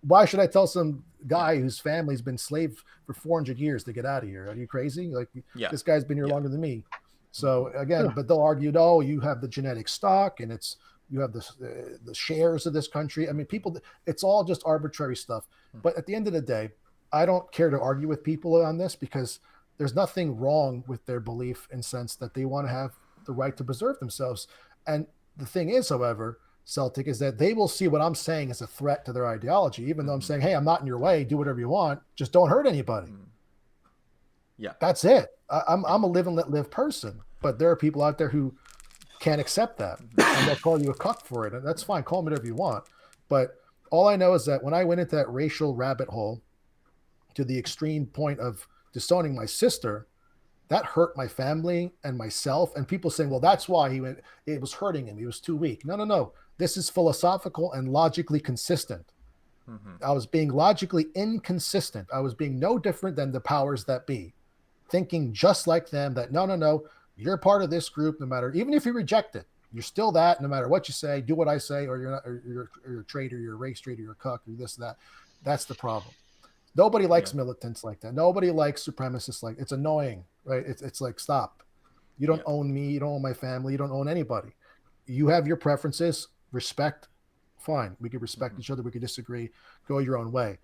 Why should I tell some guy whose family's been slave for 400 years to get out of here? Are you crazy? Like, this guy's been here longer than me. So again, but they'll argue, no, you have the genetic stock and you have the shares of this country. I mean, it's all just arbitrary stuff. But at the end of the day, I don't care to argue with people on this, because there's nothing wrong with their belief in sense that they want to have the right to preserve themselves. And the thing is, however, Celtic, is that they will see what I'm saying as a threat to their ideology, even though I'm saying, hey, I'm not in your way, do whatever you want, just don't hurt anybody. Yeah, that's it. I'm a live and let live person, but there are people out there who can't accept that, and they'll call you a cuck for it, and that's fine. Call me whatever you want. But all I know is that when I went into that racial rabbit hole to the extreme point of disowning my sister, that hurt my family and myself. And people saying, well, that's why it was hurting him. He was too weak. No. This is philosophical and logically consistent. I was being logically inconsistent. I was being no different than the powers that be, thinking just like them, that no, you're part of this group, no matter, even if you reject it, you're still that, no matter what you say, do what I say, or you're not, or you're a traitor, you're a race traitor, you're a cuck, or this, that. That's the problem. Nobody likes militants like that. Nobody likes supremacists like, it's annoying, right? It's like, stop. You don't own me. You don't own my family. You don't own anybody. You have your preferences, respect. Fine. We could respect each other. We could disagree, go your own way.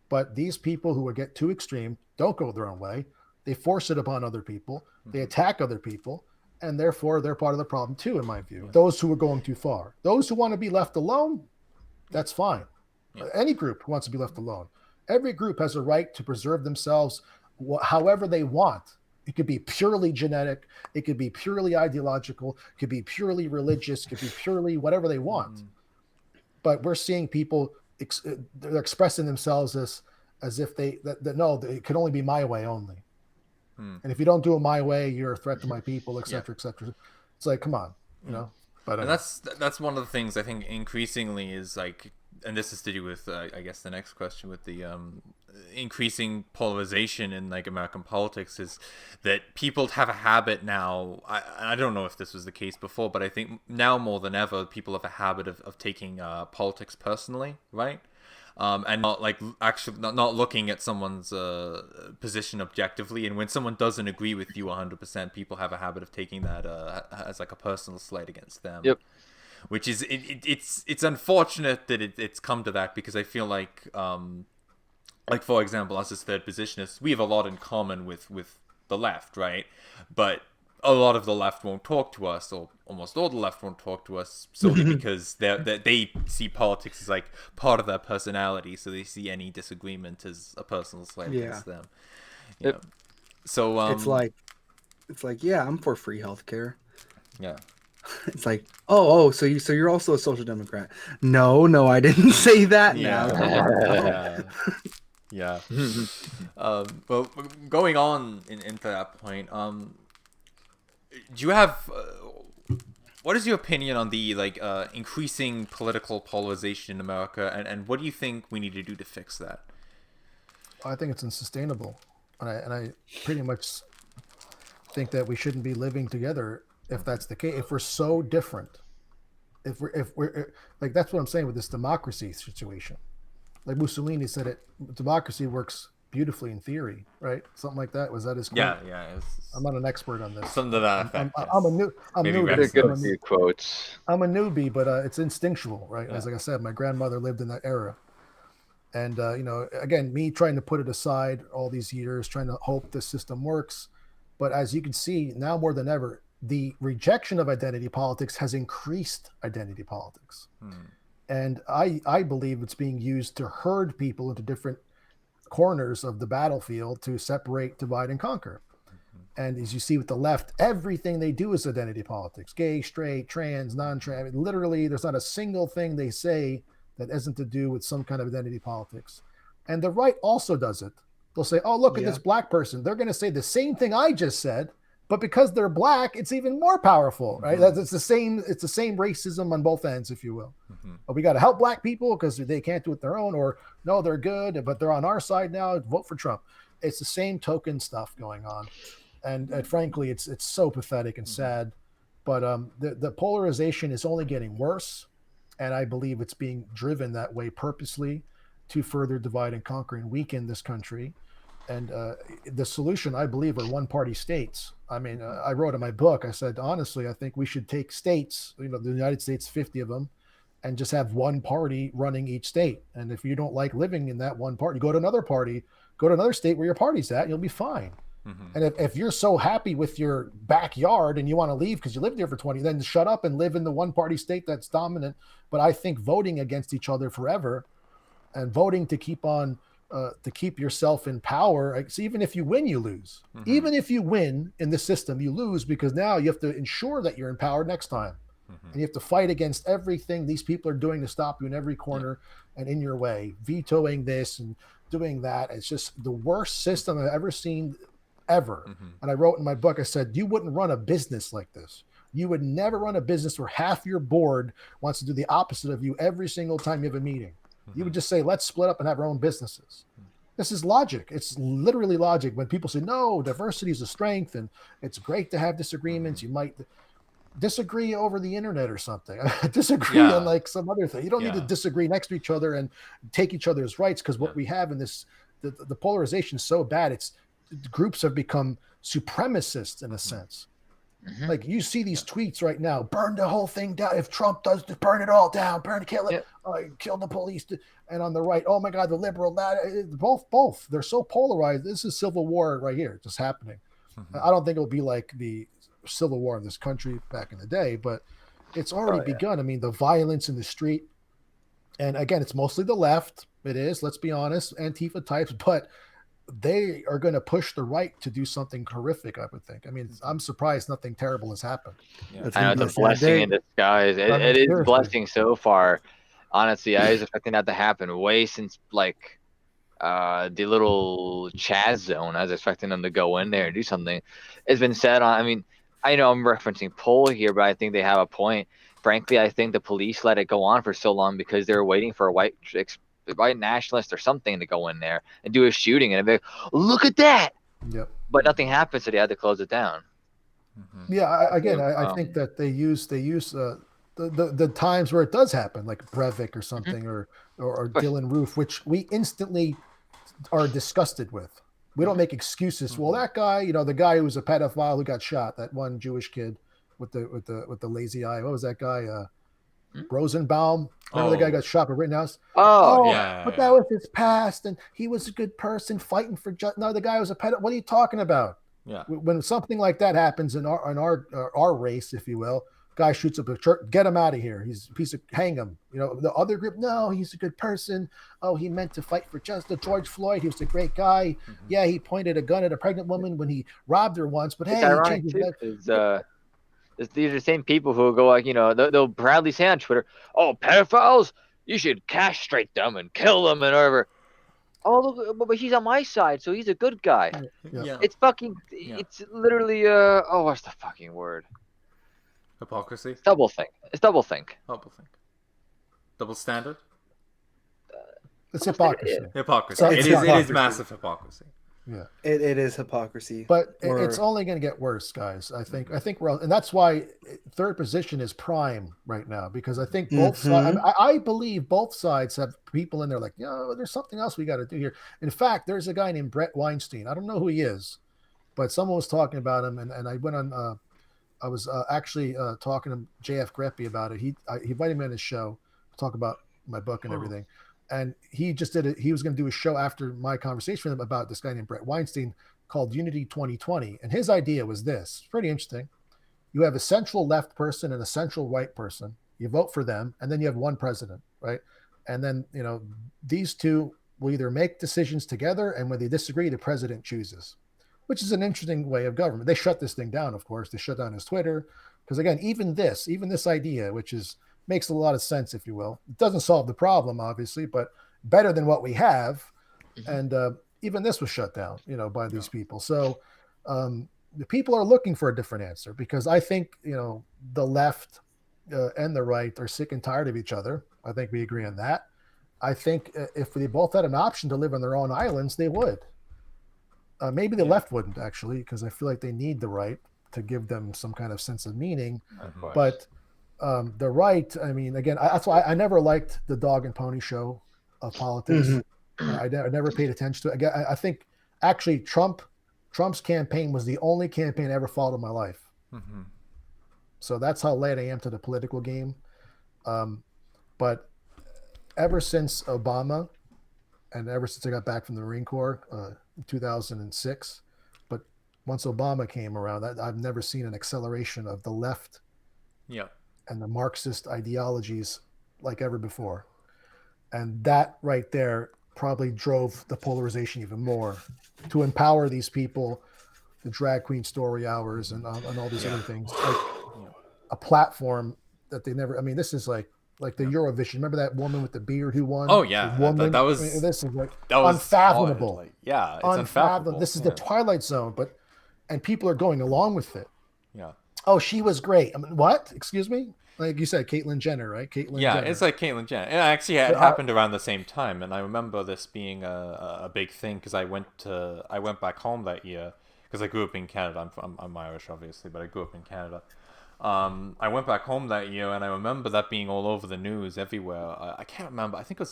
But these people who would get too extreme don't go their own way. They force it upon other people. They attack other people. And therefore, they're part of the problem too, in my view. Those who are going too far. Those who want to be left alone, that's fine. Any group who wants to be left alone. Every group has a right to preserve themselves however they want. It could be purely genetic. It could be purely ideological. It could be purely religious. It could be purely whatever they want. But we're seeing people they're expressing themselves as if no, it could only be my way only. And if you don't do it my way, you're a threat to my people, et cetera, et cetera. It's like, come on, you know. But and that's one of the things I think increasingly is like, and this is to do with I guess the next question with the increasing polarization in like American politics, is that people have a habit now. I don't know if this was the case before, but I think now more than ever, people have a habit of taking politics personally, right? And not like actually not looking at someone's position objectively. And when someone doesn't agree with you 100%, people have a habit of taking that as like a personal slight against them. Yep. Which is it's unfortunate that it's come to that, because I feel like for example, us as third positionists, we have a lot in common with the left, right? But a lot of the left won't talk to us, or almost all the left won't talk to us, solely because they see politics as like part of their personality, so they see any disagreement as a personal slight against them. You know? So it's like yeah, I'm for free healthcare. Yeah. It's like, so you're also a social democrat. No, I didn't say that. Yeah. Yeah. Well, going on into that point, do you have what is your opinion on the increasing political polarization in America, and what do you think we need to do to fix that? I think it's unsustainable, and I pretty much think that we shouldn't be living together if that's the case. If we're so different, if we're like, that's what I'm saying with this democracy situation. Like Mussolini said, democracy works beautifully in theory, right? Something like that. Was that his quote? Yeah. I'm not an expert on this. Something to that effect. I'm a newbie. Quotes. I'm a newbie, but it's instinctual, right? As like I said, my grandmother lived in that era. And, again, me trying to put it aside all these years, trying to hope this system works. But as you can see, now more than ever, the rejection of identity politics has increased identity politics. And I believe it's being used to herd people into different corners of the battlefield to separate, divide, and conquer. And as you see with the left, everything they do is identity politics. Gay, straight, trans, non-trans. I mean, literally, there's not a single thing they say that isn't to do with some kind of identity politics. And the right also does it. They'll say, oh, look at this black person. They're going to say the same thing I just said, but because they're black, it's even more powerful, right? It's the same racism on both ends, if you will. But we got to help black people because they can't do it their own, or no, they're good, but they're on our side now. Vote for Trump. It's the same token stuff going on. And frankly, it's so pathetic and sad. But the polarization is only getting worse. And I believe it's being driven that way purposely to further divide and conquer and weaken this country. And the solution, I believe, are one-party states. I mean, I wrote in my book, I said, honestly, I think we should take states, the United States, 50 of them, and just have one party running each state. And if you don't like living in that one party, go to another party, go to another state where your party's at, and you'll be fine. And if you're so happy with your backyard and you want to leave because you lived there for 20, then shut up and live in the one-party state that's dominant. But I think voting against each other forever and voting to keep on to keep yourself in power. So even if you win, you lose. Even if you win in the system, you lose, because now you have to ensure that you're in power next time. And you have to fight against everything these people are doing to stop you in every corner and in your way, vetoing this and doing that. It's just the worst system I've ever seen, ever. And I wrote in my book, I said, you wouldn't run a business like this. You would never run a business where half your board wants to do the opposite of you every single time you have a meeting. You would just say, let's split up and have our own businesses. This is logic. It's literally logic. When people say, no, diversity is a strength and it's great to have disagreements, you might disagree over the internet or something. Disagree on like some other thing. You don't need to disagree next to each other and take each other's rights, because what we have in this, the polarization is so bad. It's groups have become supremacists in a sense. Mhm. Like you see these tweets right now, burn the whole thing down. If Trump does this, burn it all down, kill it, kill the police. And on the right, oh my God, the liberal, both. They're so polarized. This is civil war right here, just happening. I don't think it'll be like the civil war in this country back in the day, but it's already begun. I mean, the violence in the street. And again, it's mostly the left. It is, let's be honest, Antifa types, but they are going to push the right to do something horrific, I would think. I mean, I'm surprised nothing terrible has happened. Yeah. I know, it's a blessing in disguise. It is a blessing so far. Honestly, I was expecting that to happen way since like the little Chaz zone. I was expecting them to go in there and do something. It's been said on. I mean, I know I'm referencing Poll here, but I think they have a point. Frankly, I think the police let it go on for so long because they were waiting for a white nationalist or something to go in there and do a shooting, and be like, look at that. Yep. But nothing happened, so they had to close it down. Yeah, I think that they use the times where it does happen, like Breivik or something, or Dylan Roof, which we instantly are disgusted with. We don't make excuses. Well, that guy, the guy who was a pedophile who got shot, that one Jewish kid with the lazy eye. What was that guy? Rosenbaum. Remember the guy got shot for Rittenhouse? Yeah. But that was his past, and he was a good person fighting for justice. No, the guy was a pedophile. What are you talking about? Yeah. When something like that happens in our race, if you will, guy shoots up a church, get him out of here. He's a piece of, hang him. The other group, no, he's a good person. Oh, he meant to fight for justice. George Floyd, he was a great guy. Yeah, he pointed a gun at a pregnant woman when he robbed her once, but hey, he changed his life. These are the same people who will go like, they'll proudly say on Twitter, oh, pedophiles, you should castrate them and kill them and whatever. Oh, look, but he's on my side, so he's a good guy. Yeah. It's fucking, it's literally, what's the fucking word? Hypocrisy? It's double think. Double standard? It's hypocrisy. Hypocrisy. It is massive hypocrisy. Yeah, it is hypocrisy. But it's only going to get worse, guys. I think we're, and that's why third position is prime right now, because I think both sides. I believe both sides have people in there like, there's something else we got to do here. In fact, there's a guy named Brett Weinstein. I don't know who he is, but someone was talking about him, and I went on. I was actually talking to JF Greppy about it. He invited me on his show to talk about my book and everything. And he just did it. He was going to do a show after my conversation with him about this guy named Brett Weinstein called Unity 2020. And his idea was this. It's pretty interesting. You have a central left person and a central right person. You vote for them, and then you have one president, right? And then, these two will either make decisions together, and when they disagree, the president chooses, which is an interesting way of government. They shut this thing down, of course. They shut down his Twitter. Because again, even this idea, which makes a lot of sense, if you will. It doesn't solve the problem, obviously, but better than what we have. And even this was shut down, by these people. So the people are looking for a different answer, because I think, the left and the right are sick and tired of each other. I think we agree on that. I think if they both had an option to live on their own islands, they would. Maybe the left wouldn't, actually, because I feel like they need the right to give them some kind of sense of meaning. But the right, I mean, again, that's why I never liked the dog and pony show of politics. I never paid attention to it. Again, I think actually Trump's campaign was the only campaign I ever followed in my life. So that's how late I am to the political game. But ever since Obama, and ever since I got back from the Marine Corps in 2006, but once Obama came around, I've never seen an acceleration of the left. And the Marxist ideologies like ever before. And that right there probably drove the polarization even more, to empower these people, the drag queen story hours and all these other things, like a platform that they never, this is like the Eurovision. Remember that woman with the beard who won? Oh yeah. That was, this is like unfathomable. Hard. It's unfathomable. This is the Twilight Zone, and people are going along with it. Oh, she was great. What? Excuse me? Like you said, Caitlyn Jenner, right? Jenner. It's like Caitlyn Jenner. It actually happened around the same time, and I remember this being a big thing because I went back home that year because I grew up in Canada. I'm Irish, obviously, but I grew up in Canada. I went back home that year, and I remember that being all over the news everywhere. I can't remember. I think it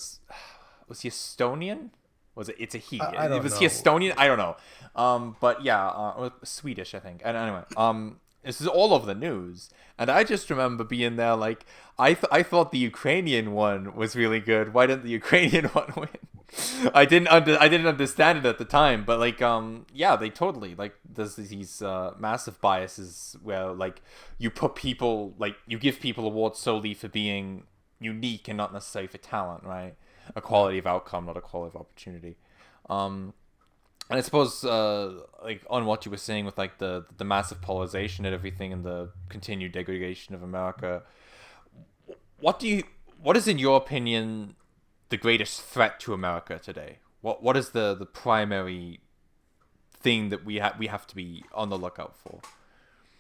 was he Estonian? Was it? It's a he. Was he Estonian? I don't know. But yeah, Swedish, I think. And anyway, This is all over the news, and I just remember being there like, I thought the Ukrainian one was really good. Why didn't the Ukrainian one win? I didn't understand it at the time, but like yeah, they totally like there's these massive biases where like you put people like you give people awards solely for being unique and not necessarily for talent, right? A quality of outcome, not a quality of opportunity. And I suppose, like on what you were saying with like the massive polarization and everything, and the continued degradation of America, what is in your opinion the greatest threat to America today? What is the primary thing that we have to be on the lookout for?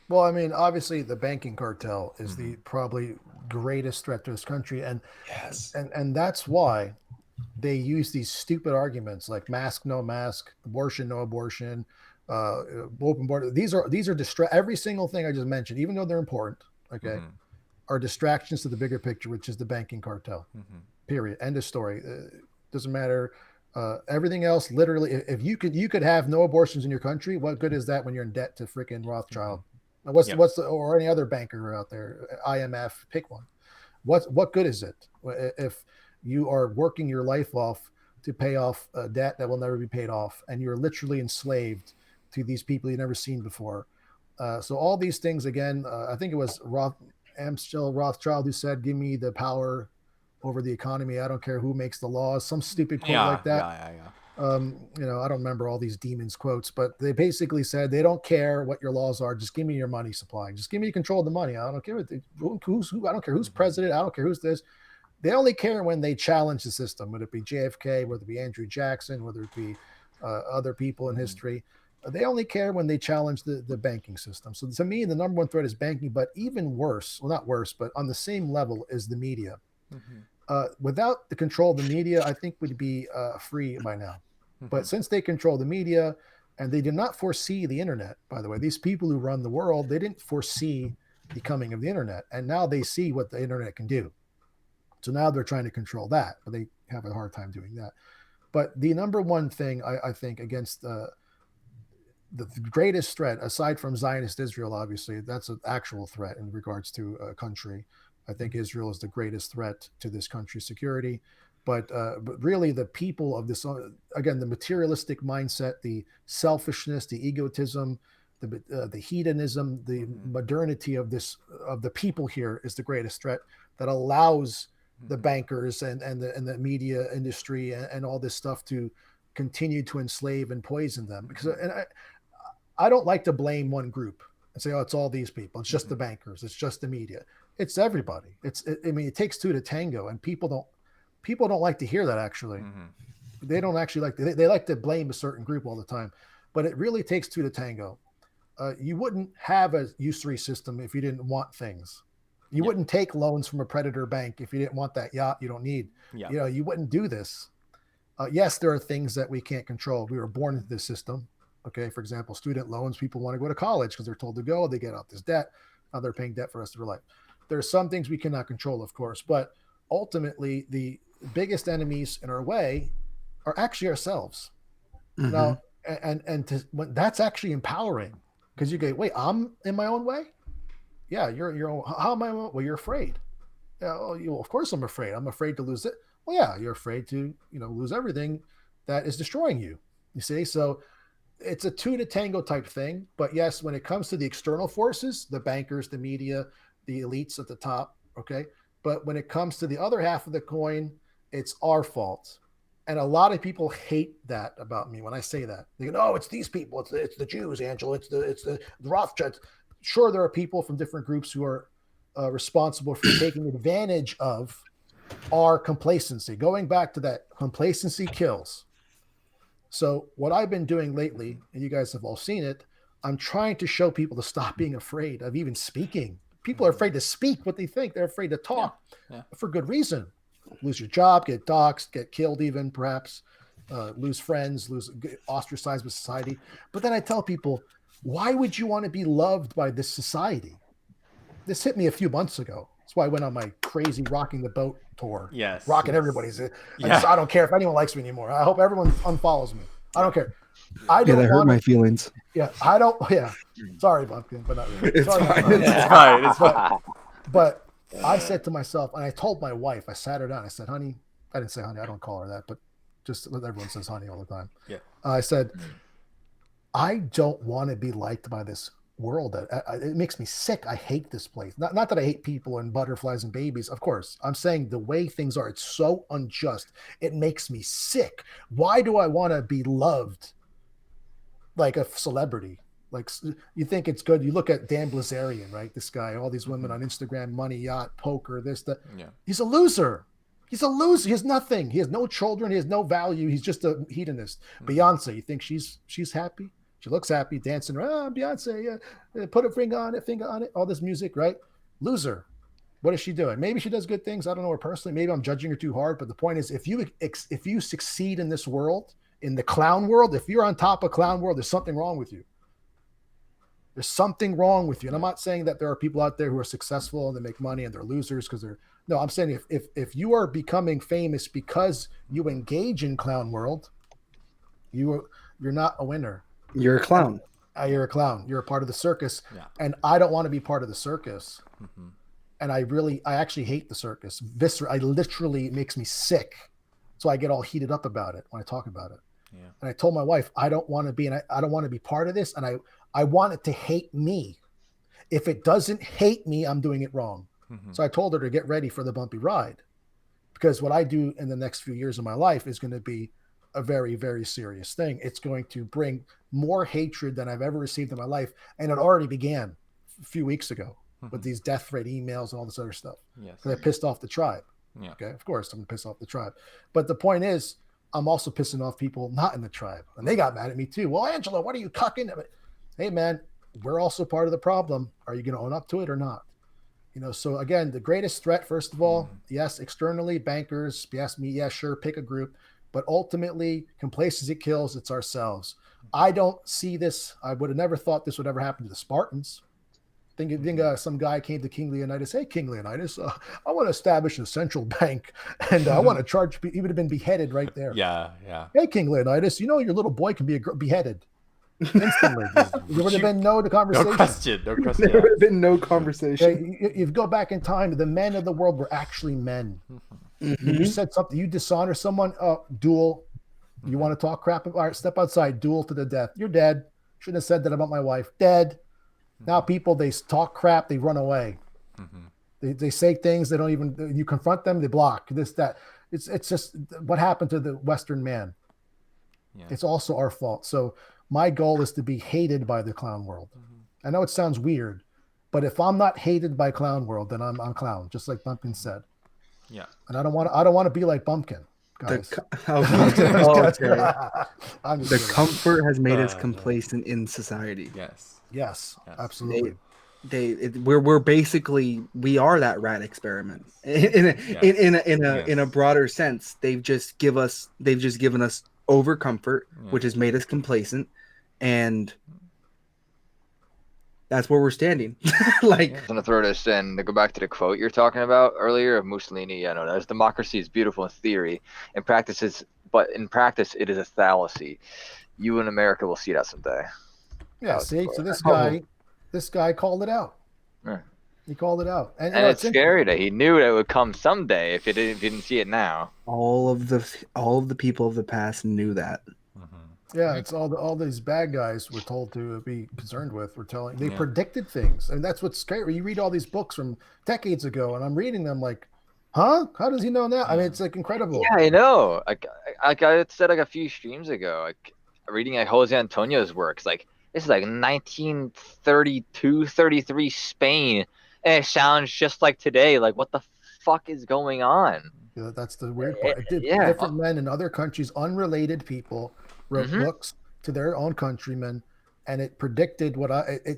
Well, I mean, obviously, the banking cartel is the probably greatest threat to this country, and Yes. and that's why they use these stupid arguments like mask, no mask, abortion, no abortion, open border. These are every single thing I just mentioned, even though they're important, okay, are distractions to the bigger picture, which is the banking cartel. Period. End of story. Doesn't matter. Everything else, literally, if you could have no abortions in your country, what good is that when you're in debt to freaking Rothschild? What's or any other banker out there, IMF, pick one. What good is it if you are working your life off to pay off a debt that will never be paid off, and you're literally enslaved to these people you've never seen before? So all these things, again, I think it was Angelo Rothschild who said, "Give me the power over the economy. I don't care who makes the laws." Some stupid quote like that. You know, I don't remember all these demons quotes, but they basically said they don't care what your laws are. Just give me your money supply. Just give me control of the money. I don't care who's who. I don't care who's president. I don't care who's this. They only care when they challenge the system, whether it be JFK, whether it be Andrew Jackson, whether it be other people in history. They only care when they challenge the banking system. So to me, the number one threat is banking, but even worse, well, not worse, but on the same level is the media. Without the control of the media, I think we'd be free by now. But since they control the media, and they did not foresee the internet, by the way, these people who run the world, they didn't foresee the coming of the internet. And now they see what the internet can do. So now they're trying to control that, but they have a hard time doing that. But the number one thing I think against the greatest threat, aside from Zionist Israel, obviously, that's an actual threat in regards to a country. I think Israel is the greatest threat to this country's security. But really, the people of this, again, the materialistic mindset, the selfishness, the egotism, the hedonism, the modernity of the people here is the greatest threat that allows the bankers and the media industry and all this stuff to continue to enslave and poison them. Because I don't like to blame one group and say, oh, it's all these people. It's just the bankers. It's just the media. It's everybody. I mean, it takes two to tango, and people don't like to hear that. Actually, they don't actually like they like to blame a certain group all the time, but it really takes two to tango. You wouldn't have a usury system if you didn't want things. You wouldn't take loans from a predator bank if you didn't want that yacht you don't need. You know, you wouldn't do this. Yes, there are things that we can't control. We were born into this system. Okay, for example, student loans. People want to go to college because they're told to go. They get out this debt. Now they're paying debt for the rest of their life. There are some things we cannot control, of course, but ultimately the biggest enemies in our way are actually ourselves. Now, that's actually empowering, because you go, wait, I'm in my own way. Yeah, you're. How am I? Well, you're afraid. Yeah, of course I'm afraid. I'm afraid to lose it. Well, yeah, you're afraid to lose everything that is destroying you. You see, so it's a two to tango type thing. But yes, when it comes to the external forces, the bankers, the media, the elites at the top, okay. But when it comes to the other half of the coin, it's our fault. And a lot of people hate that about me when I say that. They go, "Oh, it's these people. It's the Jews, Angelo. It's the Rothschilds." Sure, there are people from different groups who are responsible for taking advantage of our complacency. Going back to that, complacency kills. So what I've been doing lately, and you guys have all seen it, I'm trying to show people to stop being afraid of even speaking. People are afraid to speak what they think. They're afraid to talk for good reason. Lose your job, get doxxed, get killed even, perhaps, lose friends, ostracized with society. But then I tell people, why would you want to be loved by this society? This hit me a few months ago. That's why I went on my crazy rocking the boat tour. Yes. Rocking everybody's. I don't care if anyone likes me anymore. I hope everyone unfollows me. I don't care. I Yeah, don't that hurt want my to. feelings. Yeah, I don't. Yeah, sorry, Bumpkin, but not really. It's Sorry, fine. Bumpkin. It's fine. It's fine. But I said to myself, and I told my wife, I sat her down. I said, "Honey," I didn't say honey. I don't call her that, but just everyone says honey all the time. Yeah. I said, I don't want to be liked by this world. It makes me sick. I hate this place. Not that I hate people and butterflies and babies. Of course, I'm saying the way things are, it's so unjust. It makes me sick. Why do I want to be loved like a celebrity? Like, you think it's good. You look at Dan Blazarian, right? This guy, all these women on Instagram, money, yacht, poker, this, that. Yeah. He's a loser. He's a loser. He has nothing. He has no children. He has no value. He's just a hedonist. Beyonce, you think she's happy? She looks happy, dancing around. Beyonce, put a finger on it. All this music, right? Loser. What is she doing? Maybe she does good things. I don't know her personally. Maybe I'm judging her too hard. But the point is, if you succeed in this world, in the clown world, if you're on top of clown world, there's something wrong with you. There's something wrong with you. And I'm not saying that there are people out there who are successful and they make money and they're losers because they're no, I'm saying if you are becoming famous because you engage in clown world, you're not a winner. You're a clown. You're a clown. You're a part of the circus. Yeah. And I don't want to be part of the circus. Mm-hmm. And I actually hate the circus. It makes me sick. So I get all heated up about it when I talk about it. Yeah. And I told my wife, I don't want to be, and I don't want to be part of this. And I want it to hate me. If it doesn't hate me, I'm doing it wrong. Mm-hmm. So I told her to get ready for the bumpy ride, because what I do in the next few years of my life is going to be a very, very serious thing. It's going to bring more hatred than I've ever received in my life. And it already began a few weeks ago with these death threat emails and all this other stuff. Yes. Because I pissed off the tribe. Yeah. Okay. Of course, I'm going to piss off the tribe. But the point is, I'm also pissing off people not in the tribe. And they got mad at me too. Well, Angelo, what are you cucking? Hey, man, we're also part of the problem. Are you going to own up to it or not? So again, the greatest threat, first of all, yes, externally, bankers, you ask me, yeah, sure, pick a group. But ultimately, complacency kills, it's ourselves. I don't see this. I would have never thought this would ever happen to the Spartans. Think some guy came to King Leonidas. Hey, King Leonidas, I want to establish a central bank, and I want to charge. He would have been beheaded right there. Yeah. Hey, King Leonidas, your little boy can be beheaded instantly. There would have been no conversation. No question. There would have been no conversation. You go back in time, the men of the world were actually men. Mm-hmm. You said something, you dishonor someone, duel. You want to talk crap? All right, step outside, duel to the death. You're dead. Shouldn't have said that about my wife. Dead. Now people, they talk crap, they run away. Mm-hmm. They say things, they don't even, you confront them, they block this, that. It's just what happened to the Western man. Yeah. It's also our fault. So my goal is to be hated by the clown world. Mm-hmm. I know it sounds weird, but if I'm not hated by clown world, then I'm clown, just like Bumpkin said. Yeah. And I don't want to be like Bumpkin. Guys. The comfort has made us complacent in society. Yes, absolutely. We're basically, we are that rat experiment in a broader sense. They've just given us over comfort, which has made us complacent, and that's where we're standing. I'm gonna throw this in to go back to the quote you're talking about earlier of Mussolini. I know that democracy is beautiful in theory, but in practice it is a fallacy. You in America will see that someday. Yeah. See, so this guy called it out. Yeah. He called it out, and it's scary that he knew that it would come someday if he didn't see it now. All of the people of the past knew that. Yeah, it's all these bad guys we're told to be concerned with. They predicted things, and that's what's scary. You read all these books from decades ago, and I'm reading them like, huh? How does he know that? I mean, it's like incredible. Yeah, I know. Like I said a few streams ago, reading Jose Antonio's works, this is 1932, 33 Spain, and it sounds just like today. Like, what the fuck is going on? Yeah, that's the weird part. Different men in other countries, unrelated people, wrote books to their own countrymen, and it predicted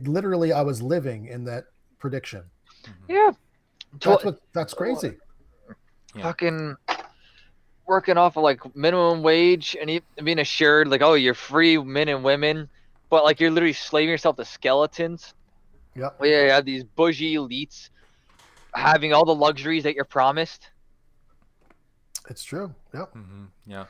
literally I was living in that prediction. Yeah. That's crazy. Yeah. Fucking working off of minimum wage and being assured you're free men and women, but you're literally slaving yourself to skeletons. Yeah. Well, you have these bougie elites having all the luxuries that you're promised. It's true. Yep. Yeah,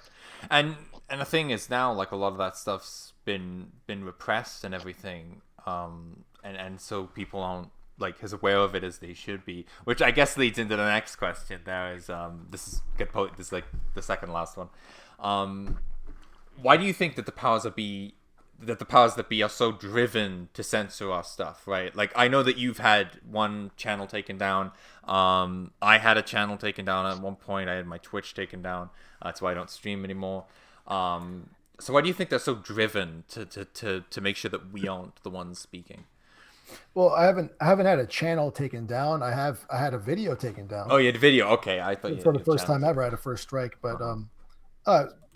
and the thing is now, like, a lot of that stuff's been repressed and everything, and so people aren't like as aware of it as they should be. Which I guess leads into the next question. There is this is like the second last one. Why do you think that the powers that be are so driven to censor our stuff, right? Like, I know that you've had one channel taken down. I had a channel taken down at one point. I had my Twitch taken down. That's why I don't stream anymore. So why do you think they're so driven to make sure that we aren't the ones speaking? Well, I haven't had a channel taken down. I had a video taken down. Oh, you had video. Okay, I thought for the first time ever I had a first strike, but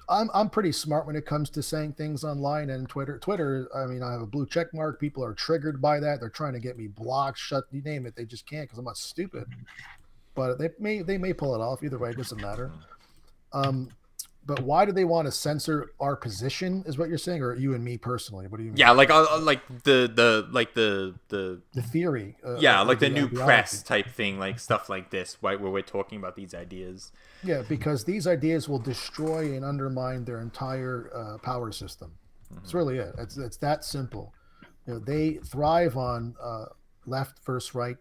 I'm pretty smart when it comes to saying things online and Twitter. I mean, I have a blue check mark. People are triggered by that. They're trying to get me blocked, shut, you name it. They just can't because I'm not stupid. But they may pull it off. Either way, it doesn't matter. But why do they want to censor our position? Is what you're saying, or you and me personally? What do you mean? Yeah, like the theory. Yeah, like the new press type thing, like stuff like this, right? Where we're talking about these ideas. Yeah, because these ideas will destroy and undermine their entire power system. That's really it. It's that simple. You know, they thrive on left versus right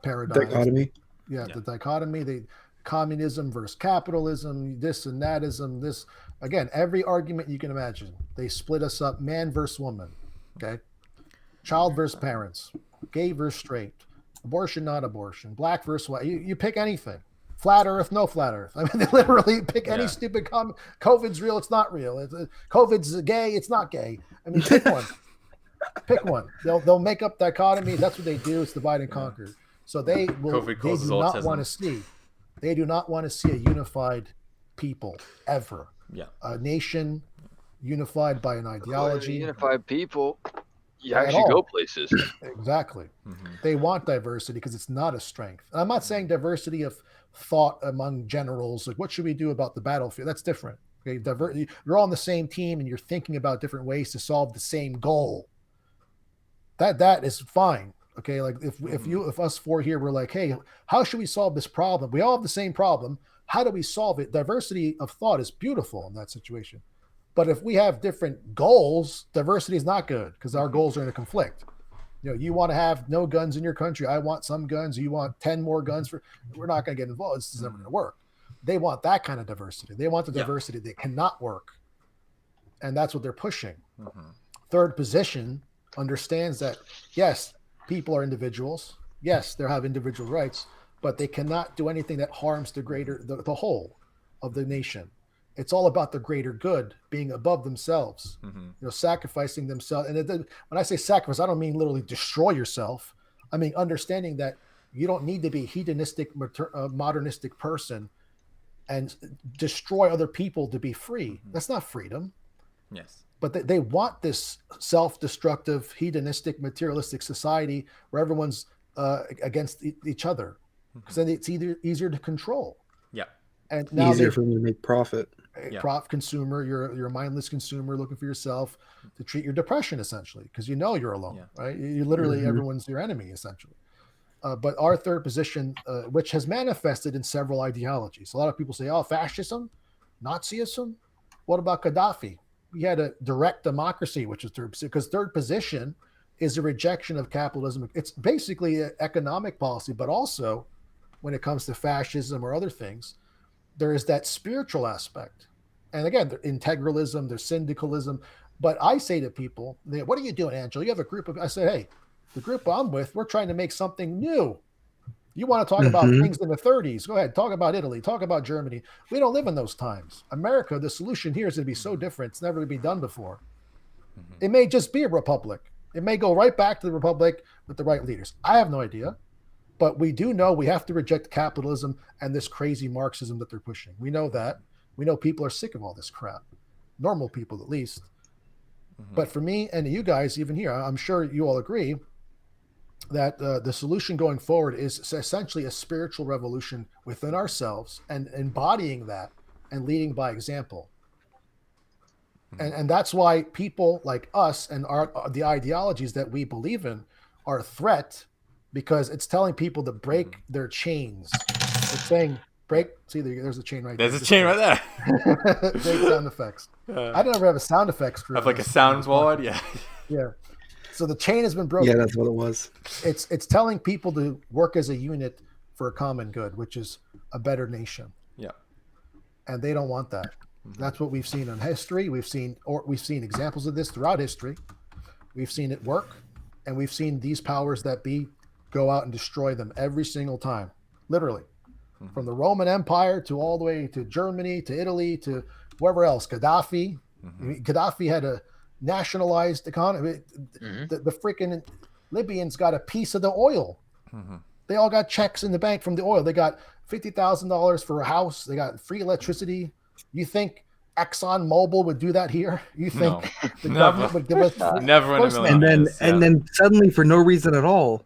paradigm. Dichotomy. Yeah, the dichotomy. Communism versus capitalism, this and thatism, this. Again, every argument you can imagine. They split us up, man versus woman. Okay? Child versus parents. Gay versus straight. Abortion, not abortion. Black versus white. You pick anything. Flat Earth, no flat Earth. I mean, they literally pick any stupid comment. COVID's real, it's not real. COVID's gay, it's not gay. I mean, pick one. Pick one. They'll make up dichotomies. That's what they do. It's divide and conquer. So they do not want to see. They do not want to see a unified people ever. Yeah. A nation unified by an ideology. Unified people. You actually go places. Exactly. They want diversity because it's not a strength. And I'm not saying diversity of thought among generals. Like, what should we do about the battlefield? That's different. Okay, you're all on the same team and you're thinking about different ways to solve the same goal. That is fine. Okay, like if us four here were like, hey, how should we solve this problem? We all have the same problem. How do we solve it? Diversity of thought is beautiful in that situation. But if we have different goals, diversity is not good because our goals are in a conflict. You know, you want to have no guns in your country. I want some guns. You want 10 more guns. We're not going to get involved. This is never going to work. They want that kind of diversity. They want the diversity that cannot work. And that's what they're pushing. Third position understands that, yes, people are individuals. Yes, they have individual rights, but they cannot do anything that harms the whole of the nation. It's all about the greater good, being above themselves, sacrificing themselves. And when I say sacrifice, I don't mean literally destroy yourself. I mean understanding that you don't need to be a hedonistic, modernistic person and destroy other people to be free. That's not freedom. Yes. But they want this self-destructive, hedonistic, materialistic society where everyone's against each other, because then it's easier to control. Yeah. And now easier for them to make profit. Consumer, you're a mindless consumer looking for yourself to treat your depression essentially, because you're alone, right? You literally everyone's your enemy essentially. But our third position, which has manifested in several ideologies. A lot of people say, "Oh, fascism, Nazism." What about Gaddafi? We had a direct democracy, which is third position, because third position is a rejection of capitalism. It's basically an economic policy, but also when it comes to fascism or other things, there is that spiritual aspect. And again, there's integralism, there's syndicalism. But I say to people, what are you doing, Angelo? You have a group of, I say, hey, the group I'm with, we're trying to make something new. You want to talk about things in the 30s? Go ahead. Talk about Italy. Talk about Germany. We don't live in those times. America, the solution here is going to be so different. It's never been done before. It may just be a republic. It may go right back to the republic with the right leaders. I have no idea. But we do know we have to reject capitalism and this crazy Marxism that they're pushing. We know that. We know people are sick of all this crap. Normal people, at least. But for me and you guys, even here, I'm sure you all agree that the solution going forward is essentially a spiritual revolution within ourselves and embodying that and leading by example. And that's why people like us and the ideologies that we believe in are a threat, because it's telling people to break their chains. It's saying Great. See, there's a chain right There's there. a chain right there. Great sound effects. I don't ever have a sound effects crew. Of like a soundboard, yeah. Yeah. So the chain has been broken. Yeah, that's what it was. It's telling people to work as a unit for a common good, which is a better nation. Yeah. And they don't want that. That's what we've seen in history. We've seen examples of this throughout history. We've seen it work, and we've seen these powers that be go out and destroy them every single time, literally, from the Roman Empire to all the way to Germany, to Italy, to wherever else. Gaddafi. Gaddafi had a nationalized economy. The freaking Libyans got a piece of the oil. They all got checks in the bank from the oil. They got $50,000 for a house. They got free electricity. You think Exxon Mobil would do that here? You think the government would give us never in a million years, and then suddenly, for no reason at all,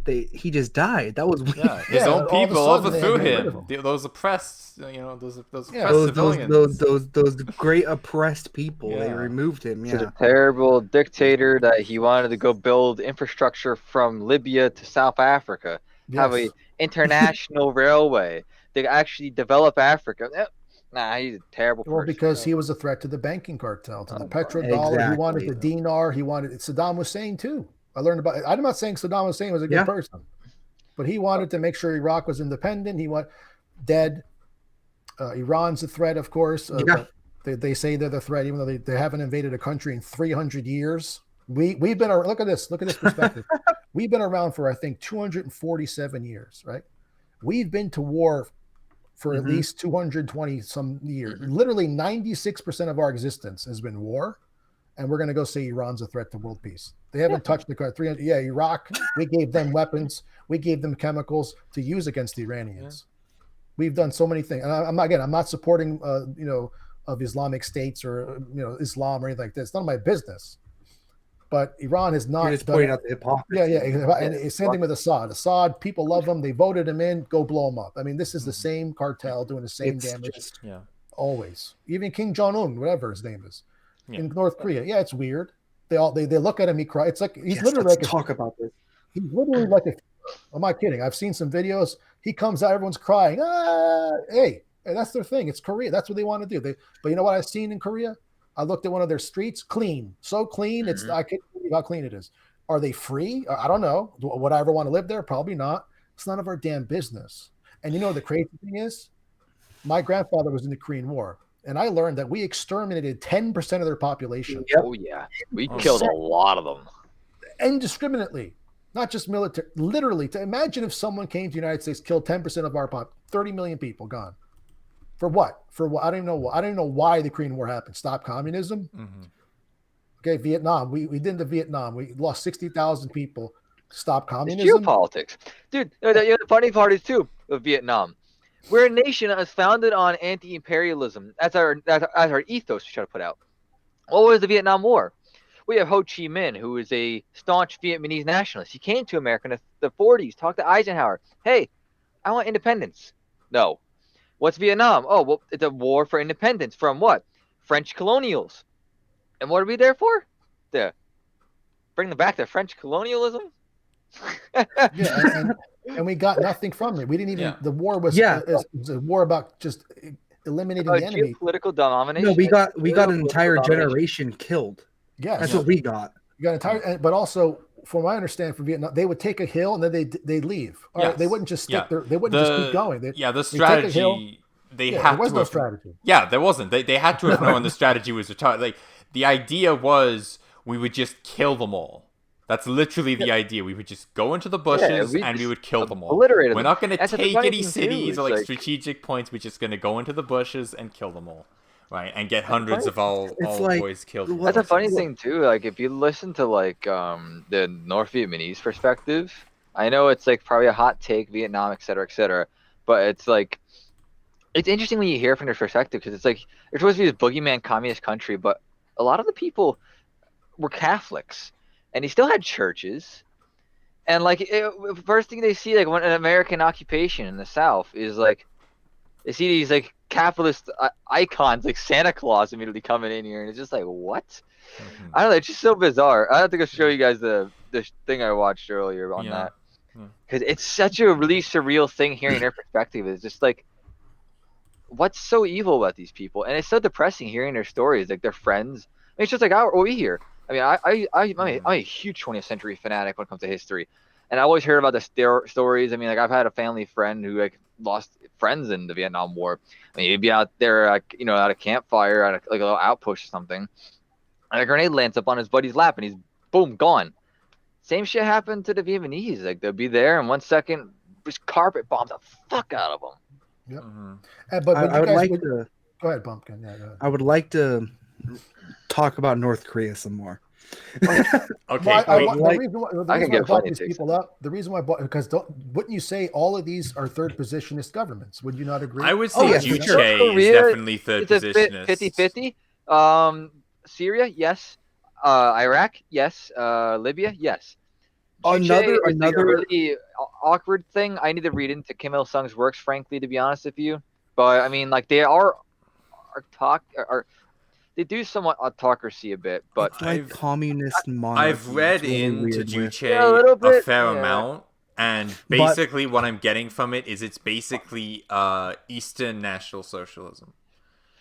he just died. That was weird. Yeah, his own people overthrew him. Those oppressed, those oppressed civilians. Those great oppressed people. They removed him. Yeah, a terrible dictator that he wanted to go build infrastructure from Libya to South Africa, have an international railway. They actually develop Africa. Nah, he's a terrible person. Well, because he was a threat to the banking cartel, to the petrodollar. Exactly. He wanted the dinar. He wanted it. Saddam Hussein too. I learned about it. I'm not saying Saddam Hussein was a good person, but he wanted to make sure Iraq was independent. He dead. Iran's a threat, of course. They say they're the threat, even though they haven't invaded a country in 300 years. We've been look at this perspective. We've been around for I think 247 years, right? We've been to war for at least 220 some years. Literally 96% of our existence has been war. And we're going to go say Iran's a threat to world peace. They haven't touched the country. Iraq, we gave them weapons. We gave them chemicals to use against the Iranians. We've done so many things. And I'm not supporting, of Islamic states or, Islam or anything like this. It's none of my business. But Iran has not. You're just pointing out the hypocrisy. And same thing with Assad. Assad, people love him. They voted him in. Go blow him up. I mean, this is the same cartel doing the same damage. Always. Even Kim Jong-un, whatever his name is, in North Korea. Yeah, it's weird. They look at him. He cry. It's like he's literally like talk about this. He's literally like a. I'm not kidding. I've seen some videos. He comes out. Everyone's crying. Hey, that's their thing. It's Korea. That's what they want to do. But you know what I've seen in Korea? I looked at one of their streets, clean, so clean. I can't believe how clean it is. Are they free? I don't know. Would I ever want to live there? Probably not. It's none of our damn business. And the crazy thing is, my grandfather was in the Korean War, and I learned that we exterminated 10% of their population. Oh yeah, we killed a lot of them indiscriminately, not just military. Literally, to imagine if someone came to the United States, killed 10% of our 30 million people, gone. For what? I don't even know. I don't even know why the Korean War happened. Stop communism. Okay, Vietnam. We did the Vietnam. We lost 60,000 people. Stop communism. It's geopolitics, dude. The funny part is too of Vietnam. We're a nation that was founded on anti-imperialism. That's our ethos we try to put out. What was the Vietnam War? We have Ho Chi Minh, who is a staunch Vietnamese nationalist. He came to America in the 40s, talked to Eisenhower. Hey, I want independence. No. What's Vietnam? Oh, well, it's a war for independence from what? French colonials. And what are we there for? To bring them back to French colonialism? And we got nothing from it. We didn't even. The war was a war about just eliminating the enemy. Political domination. No, we got an entire generation killed. Yeah, that's what we got. You got entire, but also, from what I understand, from Vietnam, they would take a hill and then they'd leave. They wouldn't just stick there. They wouldn't just keep going. The strategy. There was no strategy. Yeah, there wasn't. They had to have known the strategy was retired. Like the idea was, we would just kill them all. That's literally the idea. We would just go into the bushes and we would kill them all. We're not going to take any cities or like strategic points. We're just going to go into the bushes and kill them all. Right, and get hundreds of all boys killed. That's a funny thing too. Like if you listen to like the North Vietnamese perspective, I know it's like probably a hot take, Vietnam, et cetera, but it's like it's interesting when you hear from their perspective because it's like they're supposed to be this boogeyman communist country, but a lot of the people were Catholics, and they still had churches. And like first thing they see like when an American occupation in the South is like they see these like capitalist icons like Santa Claus immediately coming in here, and it's just like what? I don't know. It's just so bizarre. I think I'll show you guys the thing I watched earlier on that because it's such a really surreal thing hearing their perspective. It's just like what's so evil about these people? And it's so depressing hearing their stories, like their friends. I mean, it's just like what we hear. I mean, I'm a huge 20th century fanatic when it comes to history, and I always heard about the stories. I mean, like I've had a family friend who like lost friends in the Vietnam War. I mean, he'd be out there, at a campfire, at like a little outpost or something, and a grenade lands up on his buddy's lap, and he's boom gone. Same shit happened to the Vietnamese. Like they'll be there, and 1 second, just carpet bomb the fuck out of them. Yep. But I would like to go ahead, Bumpkin. Yeah, go ahead. I would like to talk about North Korea some more. Okay, I can get plenty of people up. The reason why, because wouldn't you say all of these are third positionist governments? Would you not agree? I would say Juche is definitely third positionist. 50-50. Syria, yes. Iraq, yes. Libya, yes. Another really awkward thing. I need to read into Kim Il Sung's works, frankly, to be honest with you. But I mean, like they they do somewhat autocracy a bit, but it's like communist monarchy. I've read into Juche a fair amount, and basically what I'm getting from it is it's basically Eastern National Socialism.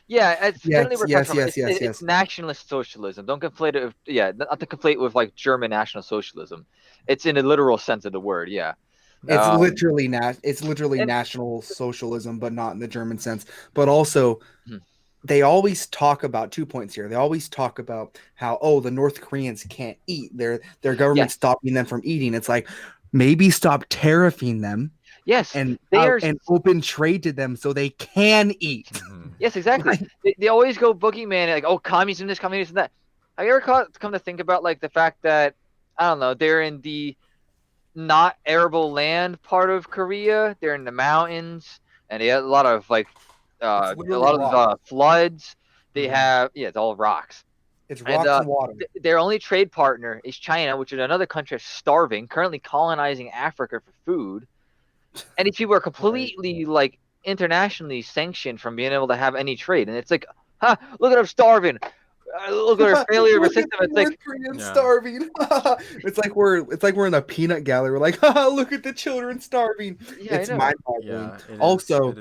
Yeah, it's it's nationalist socialism. Don't conflate it with, not to conflate with like German National Socialism. It's in a literal sense of the word, yeah. It's literally National Socialism, but not in the German sense. But also, they always talk about 2 points here. They always talk about how the North Koreans can't eat. Their government's stopping them from eating. It's like maybe stop tariffing them. Yes, and open trade to them so they can eat. Yes, exactly. They always go boogeyman, like, communism this, communism that. Have you ever come to think about like the fact that, I don't know, they're in the not arable land part of Korea. They're in the mountains, and they have a lot of like floods. They have it's all rocks. It's rocks and water. Their only trade partner is China, which is another country that's starving, currently colonizing Africa for food. And these people are completely like internationally sanctioned from being able to have any trade. And it's like, look at them starving. Look at our failure of a system. It's like starving. it's like we're in a peanut gallery. We're like, look at the children starving. Yeah, it's mind-boggling. Also,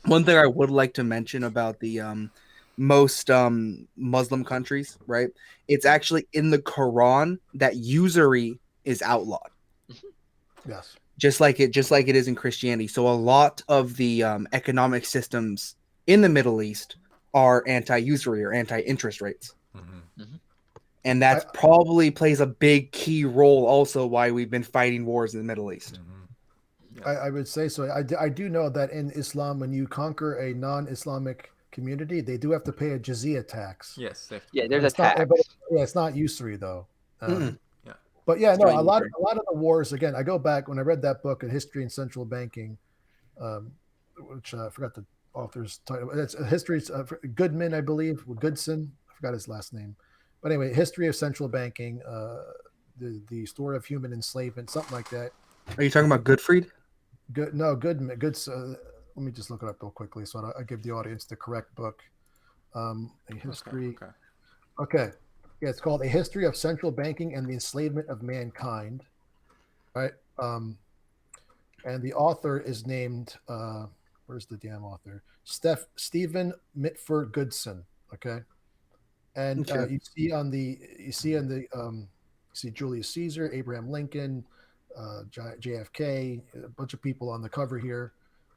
one thing I would like to mention about the most Muslim countries, right? It's actually in the Quran that usury is outlawed. Yes. Just like it is in Christianity. So a lot of the economic systems in the Middle East are anti-usury or anti-interest rates. And that probably plays a big key role also why we've been fighting wars in the Middle East. I would say so. I do know that in Islam, when you conquer a non-Islamic community, they do have to pay a jizya tax. Yes. There's a tax. It's not usury though. But yeah, no, a lot of the wars. Again, I go back when I read that book, A History in Central Banking, which I forgot the author's title. It's a history. Goodman, I believe, Goodson. I forgot his last name. But anyway, History of Central Banking, the story of human enslavement, something like that. Are you talking about Goodfried? Goodman. Let me just look it up real quickly so I give the audience the correct book. A history. Okay. Yeah, it's called A History of Central Banking and the Enslavement of Mankind. Right. And the author is named where's the damn author? Stephen Mitford Goodson. Okay. And you see Julius Caesar, Abraham Lincoln, JFK, a bunch of people on the cover here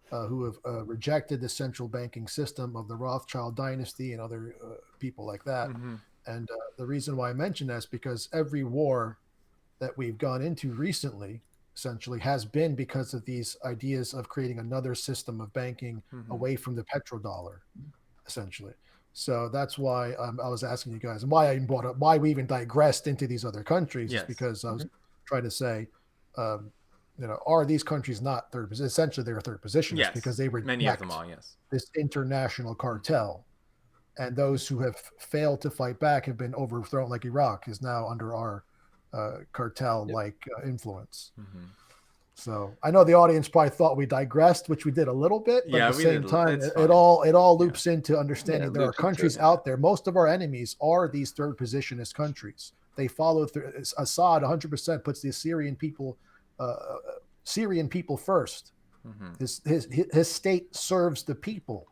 who have rejected the central banking system of the Rothschild dynasty and other people like that. And the reason why I mention that is because every war that we've gone into recently essentially has been because of these ideas of creating another system of banking away from the petrodollar, essentially. So that's why I was asking you guys, and why I even brought up, why we even digressed into these other countries, is because I was trying to say, are these countries not third position? Essentially, they're third positions because they reject many of them are, this international cartel. And those who have failed to fight back have been overthrown, like Iraq is now under our cartel-like influence. So I know the audience probably thought we digressed, which we did a little bit, but at the same time, it all loops into understanding there are countries out there. Most of our enemies are these third positionist countries. They follow through. Assad 100% puts the Syrian people first. His state serves the people.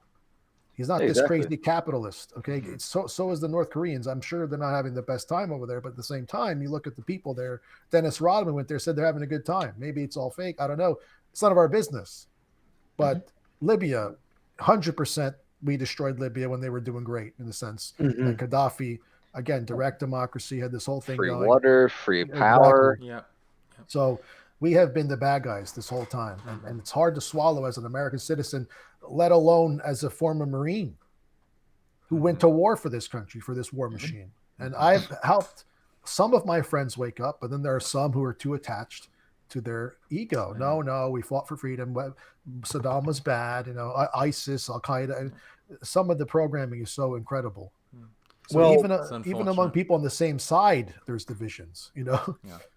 He's not this crazy capitalist. Okay. So is the North Koreans. I'm sure they're not having the best time over there, but at the same time, you look at the people there. Dennis Rodman went there, said they're having a good time. Maybe it's all fake. I don't know. It's none of our business. But Libya, 100%, we destroyed Libya when they were doing great, in the sense that Gaddafi, again, direct democracy, had this whole thing free going. Water, free power. Exactly. Yeah. So we have been the bad guys this whole time. And it's hard to swallow as an American citizen, let alone as a former Marine who went to war for this country, for this war machine. And I've helped some of my friends wake up, but then there are some who are too attached to their ego. No, we fought for freedom. Saddam was bad. ISIS, Al Qaeda. Some of the programming is so incredible. So even among people on the same side, there's divisions.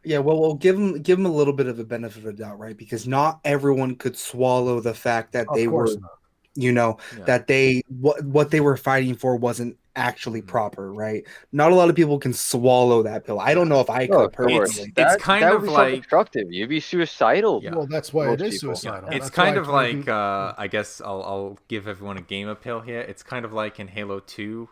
Yeah. Well, we'll give them a little bit of a benefit of the doubt, right? Because not everyone could swallow the fact that they were, that what they were fighting for wasn't actually proper, right? Not a lot of people can swallow that pill. I don't know if I could personally. It's kind of like destructive. You'd be suicidal. Well, that's why it is suicidal. It's kind of like I guess I'll give everyone a game appeal here. It's kind of like in Halo 2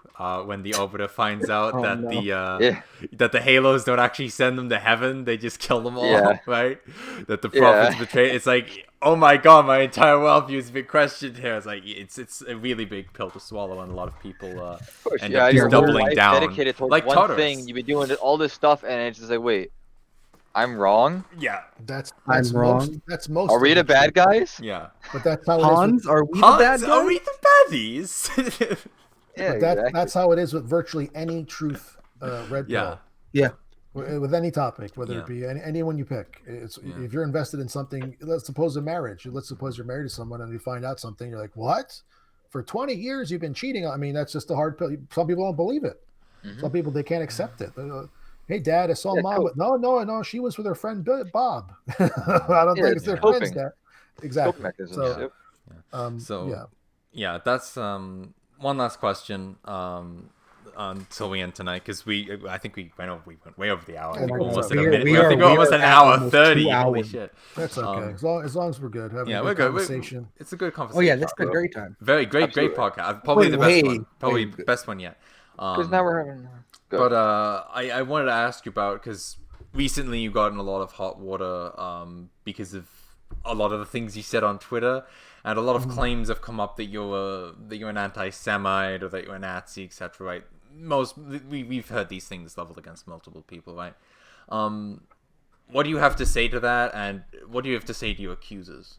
when the Arbiter finds out that the Halos don't actually send them to heaven, they just kill them all, right? That the prophets betrayed. It's like, oh my god, my entire worldview has been questioned here. It's like it's a really big pill to swallow, and a lot of people end up just doubling down. Dedicated towards like one Tartarus. thing, you've been doing all this stuff, and it's just like, wait, I'm wrong. Yeah, that's wrong. That's most. Are we the bad guys? Yeah, but that's how Hans. Are we the bad guys? Are we the baddies? But that's how it is with virtually any truth red pill. Yeah. With any topic, whether it be anyone you pick. If you're invested in something, let's suppose a marriage. Let's suppose you're married to someone and you find out something, you're like, what? For 20 years you've been cheating on me. That's just a hard pill. Some people don't believe it. Some people, they can't accept it. Hey, Dad, I saw Mom. Cool. No, she was with her friend Bob. I don't think it's their friends, Dad. Exactly. So that's one last question. Until we end tonight, because I think we went way over the hour. I think we're almost at a minute. I think we're almost at an hour 30. Holy shit! That's okay. As long as we're good. We're good. It's a good conversation. Oh yeah, that's been a great time. Great podcast. Probably the best one. Probably best one yet. Because now we're having. But I wanted to ask you about, because recently you got in a lot of hot water because of a lot of the things you said on Twitter. And a lot of claims have come up that you're an anti-Semite or that you're a Nazi, etc. Right? We've heard these things leveled against multiple people, right? What do you have to say to that, and what do you have to say to your accusers?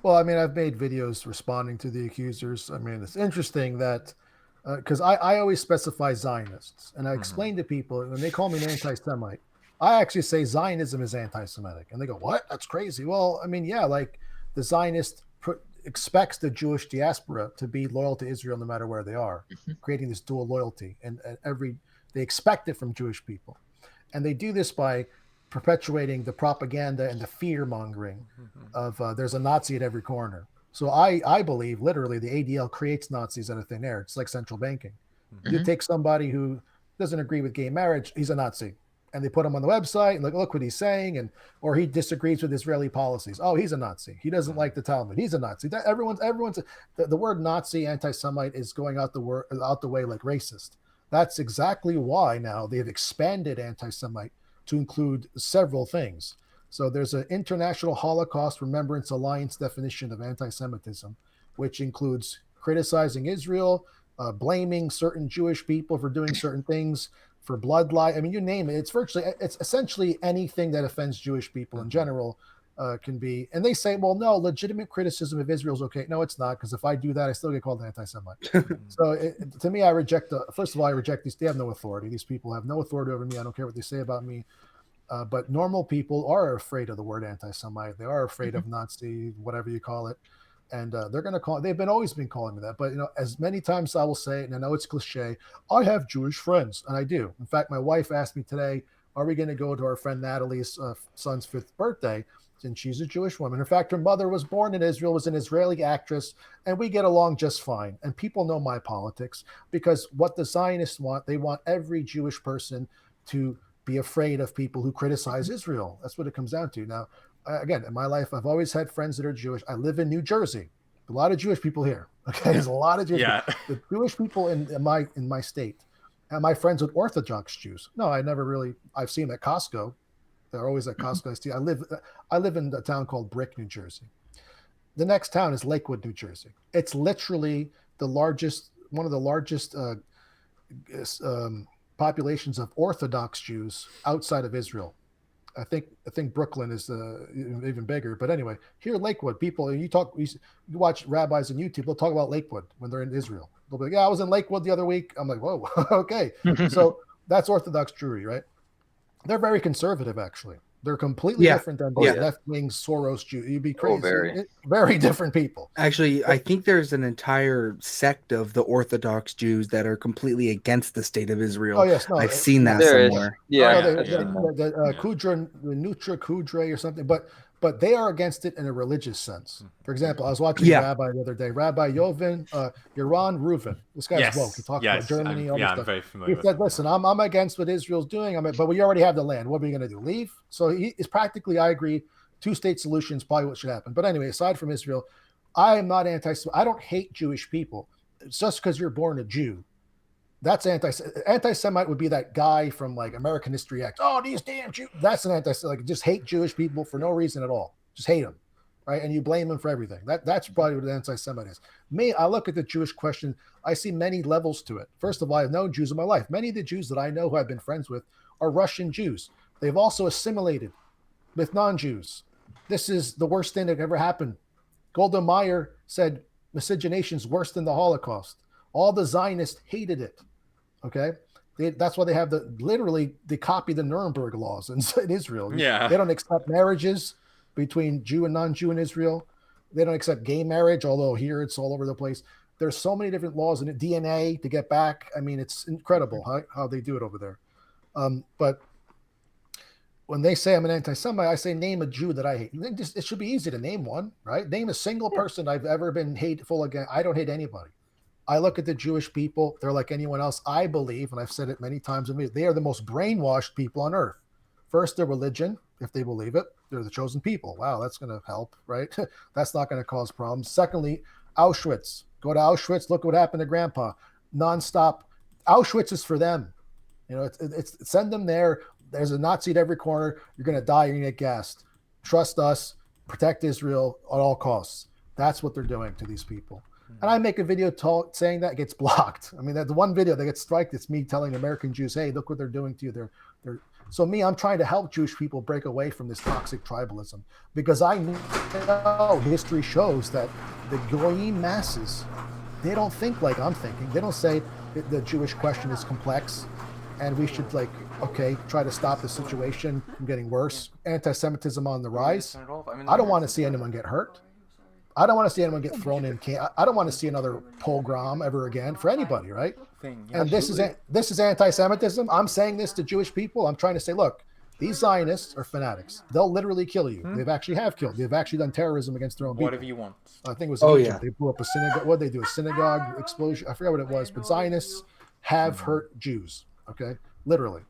Well, I mean, I've made videos responding to the accusers. I mean, it's interesting that because I always specify Zionists, and I explain to people when they call me an anti-Semite, I actually say Zionism is anti-Semitic, and they go, "What? That's crazy." Well, I mean, yeah, like the Zionist expects the Jewish diaspora to be loyal to Israel no matter where they are, creating this dual loyalty, and they expect it from Jewish people, and they do this by perpetuating the propaganda and the fear mongering of there's a Nazi at every corner. So I believe literally the ADL creates Nazis out of thin air. It's like central banking. You take somebody who doesn't agree with gay marriage, he's a Nazi. And they put him on the website and look what he's saying, or he disagrees with Israeli policies. Oh, he's a Nazi. He doesn't like the Talmud. He's a Nazi. Everyone's the word Nazi, anti-Semite is going out the way like racist. That's exactly why now they've expanded anti-Semite to include several things. So there's an International Holocaust Remembrance Alliance definition of anti-Semitism, which includes criticizing Israel, blaming certain Jewish people for doing certain things, for blood lie. I mean, you name it. It's essentially anything that offends Jewish people in general can be. And they say, well, no, legitimate criticism of Israel is okay. No, it's not, because if I do that, I still get called an anti-Semite. So to me, I reject first of all, I reject these. They have no authority. These people have no authority over me. I don't care what they say about me. But normal people are afraid of the word anti-Semite. They are afraid of Nazi, whatever you call it. And they're going to call. They've always been calling me that. But as many times I will say it, and I know it's cliche, I have Jewish friends, and I do. In fact, my wife asked me today, "Are we going to go to our friend Natalie's son's 5th birthday?" And she's a Jewish woman. In fact, her mother was born in Israel, was an Israeli actress, and we get along just fine. And people know my politics, because what the Zionists want, they want every Jewish person to be afraid of people who criticize Israel. That's what it comes down to. Now, again, in my life, I've always had friends that are Jewish. I live in New Jersey. A lot of Jewish people here. Okay, there's a lot of Jewish Yeah. people. The Jewish people in my state, and my friends with Orthodox Jews. No, I never really. I've seen them at Costco. They're always at Costco. I see. I live in a town called Brick, New Jersey. The next town is Lakewood, New Jersey. It's literally one of the largest populations of Orthodox Jews outside of Israel. I think Brooklyn is even bigger. But anyway, here in Lakewood, people you watch rabbis on YouTube. They'll talk about Lakewood when they're in Israel. They'll be like, "Yeah, I was in Lakewood the other week." I'm like, "Whoa, okay." So that's Orthodox Jewry, right? They're very conservative, actually. They're completely different than the left-wing Soros Jew. You'd be crazy. Very different people. Actually, I think there's an entire sect of the Orthodox Jews that are completely against the state of Israel. Oh yes, no, I've seen that somewhere. The Kudra, the Nutra Kudre or something, but they are against it in a religious sense. For example, I was watching a rabbi the other day, Rabbi Yovin, Yaron Reuven. This guy's woke. He talks about Germany, all this stuff. I'm very familiar. He said, "Listen, I'm against what Israel's doing. But we already have the land. What are we going to do? Leave?" So he is practically, I agree, two-state solution is probably what should happen. But anyway, aside from Israel, I am not I don't hate Jewish people. It's just because you're born a Jew. That's anti-Semite would be that guy from like American History X. Oh, these damn Jews. That's an anti-Semite. Like, just hate Jewish people for no reason at all. Just hate them, right? And you blame them for everything. That's probably what an anti-Semite is. Me, I look at the Jewish question. I see many levels to it. First of all, I've known Jews in my life. Many of the Jews that I know who I've been friends with are Russian Jews. They've also assimilated with non-Jews. This is the worst thing that ever happened. Golda Meir said miscegenation is worse than the Holocaust. All the Zionists hated it. Okay, that's why they have they copy the Nuremberg laws in Israel. Yeah, they don't accept marriages between Jew and non-Jew in Israel. They don't accept gay marriage, although here it's all over the place. There's so many different laws in it. DNA to get back. I mean, it's incredible how they do it over there. But when they say I'm an anti-Semite, I say name a Jew that I hate. It should be easy to name one, right? Name a single person I've ever been hateful against. I don't hate anybody. I look at the Jewish people. They're like anyone else. I believe, and I've said it many times, they are the most brainwashed people on earth. First, their religion, if they believe it. They're the chosen people. Wow, that's going to help, right? That's not going to cause problems. Secondly, Auschwitz. Go to Auschwitz. Look what happened to Grandpa. Nonstop. Auschwitz is for them. You know, it's send them there. There's a Nazi at every corner. You're going to die. You're going to get gassed. Trust us. Protect Israel at all costs. That's what they're doing to these people. And I make a video saying that, gets blocked. I mean, the one video that gets striked, it's me telling American Jews, "Hey, look what they're doing to you." So I'm trying to help Jewish people break away from this toxic tribalism, because I know history shows that the Goyim masses, they don't think like I'm thinking. They don't say the Jewish question is complex and we should try to stop the situation from getting worse. Anti-Semitism on the rise. I don't want to see anyone get hurt. I don't want to see anyone get thrown in camp. I don't want to see another pogrom ever again for anybody, right? And this is anti-Semitism. I'm saying this to Jewish people. I'm trying to say, look, these Zionists are fanatics. They'll literally kill you. They've actually killed. They've actually done terrorism against their own people. Whatever you want. I think it was Egypt. They blew up a synagogue. What did they do? A synagogue explosion? I forgot what it was. But Zionists have hurt Jews. Okay, literally.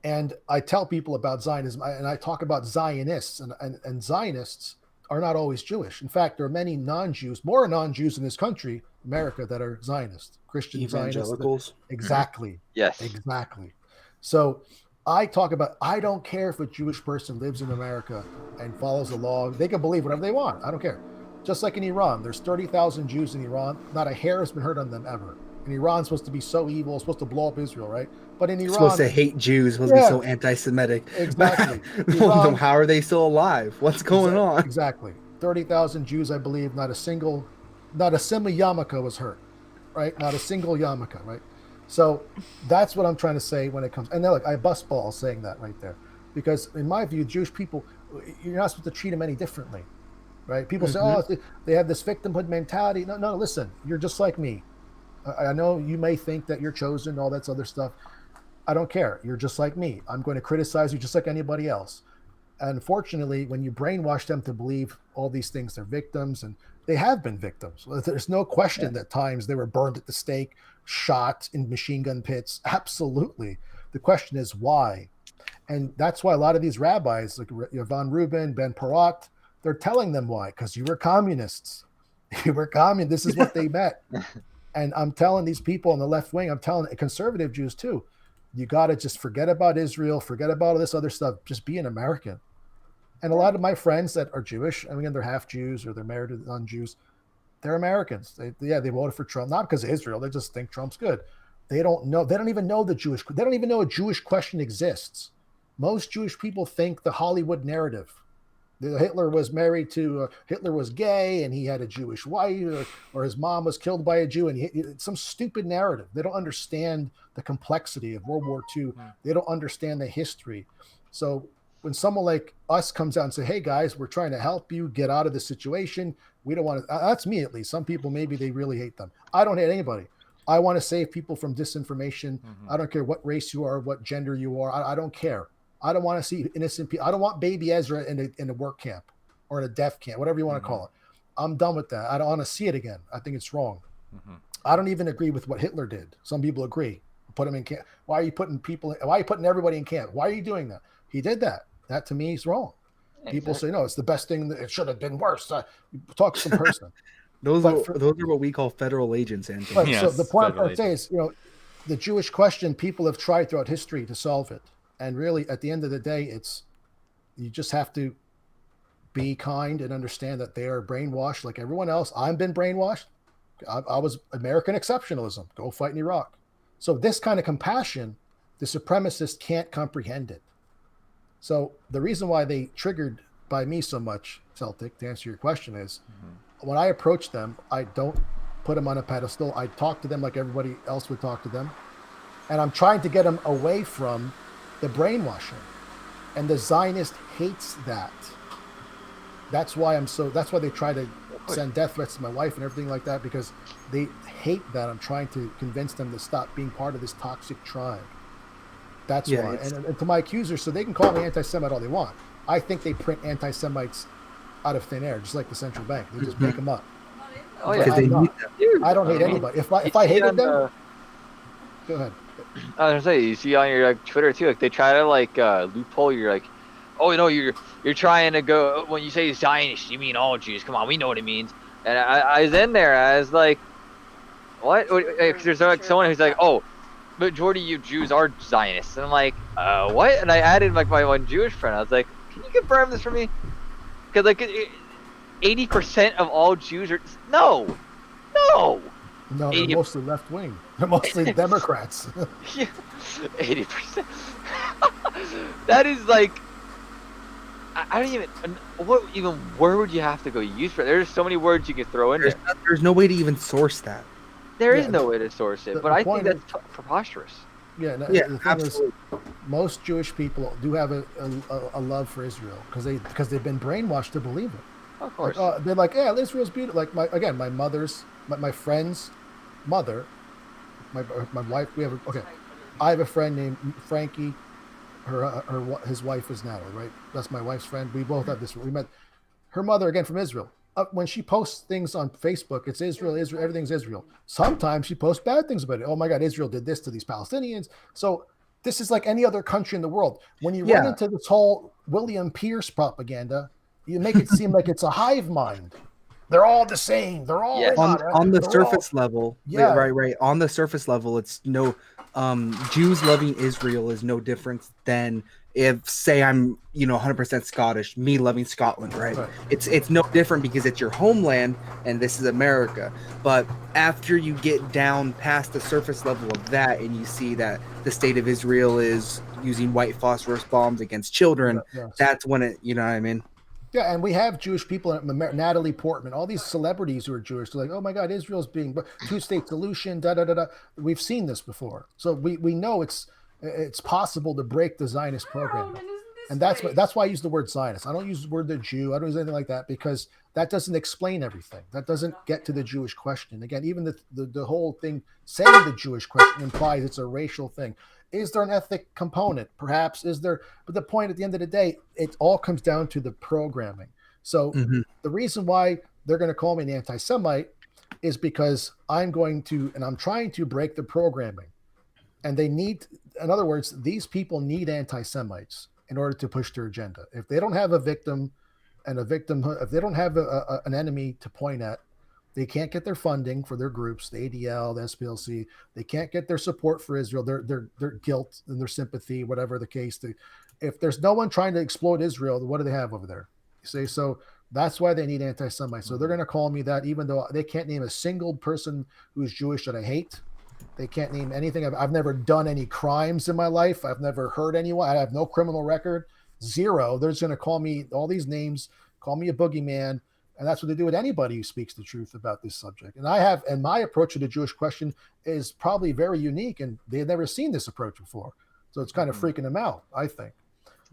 And I tell people about Zionism, and I talk about Zionists, and Zionists are not always Jewish. In fact, there are many non-Jews, more non-Jews in this country, America, that are Zionists, Christian evangelicals. Zionists. Exactly. Yes. Exactly. So I talk about, I don't care if a Jewish person lives in America and follows the law. They can believe whatever they want. I don't care. Just like in Iran, there's 30,000 Jews in Iran. Not a hair has been heard on them ever. And Iran's supposed to be so evil, supposed to blow up Israel, right? But in Iran, supposed to hate Jews, supposed to be so anti-Semitic. Exactly. Iran, how are they still alive? What's going on? Exactly. 30,000 Jews, I believe. Not a single yarmulke was hurt, right? Not a single yarmulke, right? So that's what I'm trying to say when it comes. And then look, I bust balls saying that right there, because in my view, Jewish people, you're not supposed to treat them any differently, right? People say, oh, they have this victimhood mentality. No, listen, you're just like me. I know you may think that you're chosen, all that other stuff. I don't care. You're just like me. I'm going to criticize you just like anybody else. Unfortunately, when you brainwash them to believe all these things, they're victims, and they have been victims. There's no question that times they were burned at the stake, shot in machine gun pits. Absolutely. The question is why? And that's why a lot of these rabbis, like Yaron Reuben, Ben Parat, they're telling them why. Because you were communists. We're common. This is what they met. And I'm telling these people on the left wing, I'm telling conservative Jews too, you got to just forget about Israel, forget about all this other stuff. Just be an American. And a lot of my friends that are Jewish, I mean, they're half Jews or they're married to non-Jews, they're Americans. They voted for Trump, not because of Israel. They just think Trump's good. They don't know. They don't even know they don't even know a Jewish question exists. Most Jewish people think the Hollywood narrative. Hitler was married to, Hitler was gay and he had a Jewish wife, or his mom was killed by a Jew, and it's some stupid narrative. They don't understand the complexity of World War II. They don't understand the history. So when someone like us comes out and say, hey guys, we're trying to help you get out of this situation. We don't want to, that's me at least. Some people, maybe they really hate them. I don't hate anybody. I want to save people from disinformation. I don't care what race you are, what gender you are. I don't care. I don't want to see innocent people. I don't want baby Ezra in a work camp or in a death camp, whatever you want to call it. I'm done with that. I don't want to see it again. I think it's wrong. I don't even agree with what Hitler did. Some people agree. Put him in camp. Why are you putting everybody in camp? Why are you doing that? He did that. That to me is wrong. Exactly. People say, no, it's the best thing. It should have been worse. Talk to some person. those are what we call federal agents, Anthony. Right, yes, so the point I say is, the Jewish question, people have tried throughout history to solve it. And really, at the end of the day, you just have to be kind and understand that they are brainwashed like everyone else. I've been brainwashed. I was American exceptionalism. Go fight in Iraq. So this kind of compassion, the supremacists can't comprehend it. So the reason why they triggered by me so much, Celtic, to answer your question, is when I approach them, I don't put them on a pedestal. I talk to them like everybody else would talk to them. And I'm trying to get them away from the brainwashing, and the Zionist hates that. That's why they try to send death threats to my wife and everything like that, because they hate that I'm trying to convince them to stop being part of this toxic tribe. That's why. And to my accusers, so they can call me anti-Semite all they want. I think they print anti-Semites out of thin air, just like the central bank. They just make them up. Oh yeah, I don't hate anybody. If I hated them, go ahead. I was gonna say, you see on your Twitter too, they try to loophole. You're like, oh, you're trying to go, when you say Zionist, you mean all Jews. Come on, we know what it means. And I was in there, I was like, what? Because there's someone who's like, oh, majority of Jews are Zionists. And I'm like, what? And I added my one Jewish friend. I was like, can you confirm this for me? Because 80% of all Jews are no. No, they're mostly left wing. They're mostly Democrats. Yeah, 80%. That is I don't even. Where would you have to go use for it? There's so many words you could throw in there. There's no way to even source that. There is no way to source it, but I think that's preposterous. Yeah, the thing absolutely. Is, most Jewish people do have a love for Israel because they've been brainwashed to believe it. Of course, they're like, yeah, Israel's beautiful. Like my mother's, my friend's mother, my wife. I have a friend named Frankie. His wife is Natalie, right? That's my wife's friend. We both have this. We met her mother again from Israel. When she posts things on Facebook, it's Israel, everything's Israel. Sometimes she posts bad things about it. Oh my God, Israel did this to these Palestinians. So this is like any other country in the world. When you run into this whole William Pierce propaganda, you make it seem like it's a hive mind. They're all the same. They're all on the surface level. Yeah, right. On the surface level, it's no Jews loving Israel is no different than if, say, I'm 100% Scottish, me loving Scotland, right? It's no different because it's your homeland and this is America. But after you get down past the surface level of that and you see that the state of Israel is using white phosphorus bombs against children, that's when it, you know what I mean? Yeah, and we have Jewish people, Natalie Portman, all these celebrities who are Jewish. They're like, oh my God, Israel's being two-state solution, da-da-da-da. We've seen this before. So we know it's possible to break the Zionist program. And that's why I use the word Zionist. I don't use the word the Jew. I don't use anything like that because that doesn't explain everything. That doesn't get to the Jewish question. Again, even the whole thing saying the Jewish question implies it's a racial thing. Is there an ethnic component? Perhaps is there, but the point at the end of the day, it all comes down to the programming. So the reason why they're going to call me an anti-Semite is because I'm trying to break the programming. And they need, in other words, these people need anti-Semites in order to push their agenda. If they don't have a victim and if they don't have an enemy to point at, They can't get their funding for their groups, the ADL, the SPLC. They can't get their support for Israel, their guilt and their sympathy, whatever the case. If there's no one trying to exploit Israel, what do they have over there? You see, so that's why they need anti-Semites. So they're going to call me that, even though they can't name a single person who's Jewish that I hate. They can't name anything. I've never done any crimes in my life. I've never hurt anyone. I have no criminal record. Zero. They're just going to call me all these names, call me a boogeyman. And that's what they do with anybody who speaks the truth about this subject. And my approach to the Jewish question is probably very unique, and they've never seen this approach before. So it's kind of freaking them out, I think.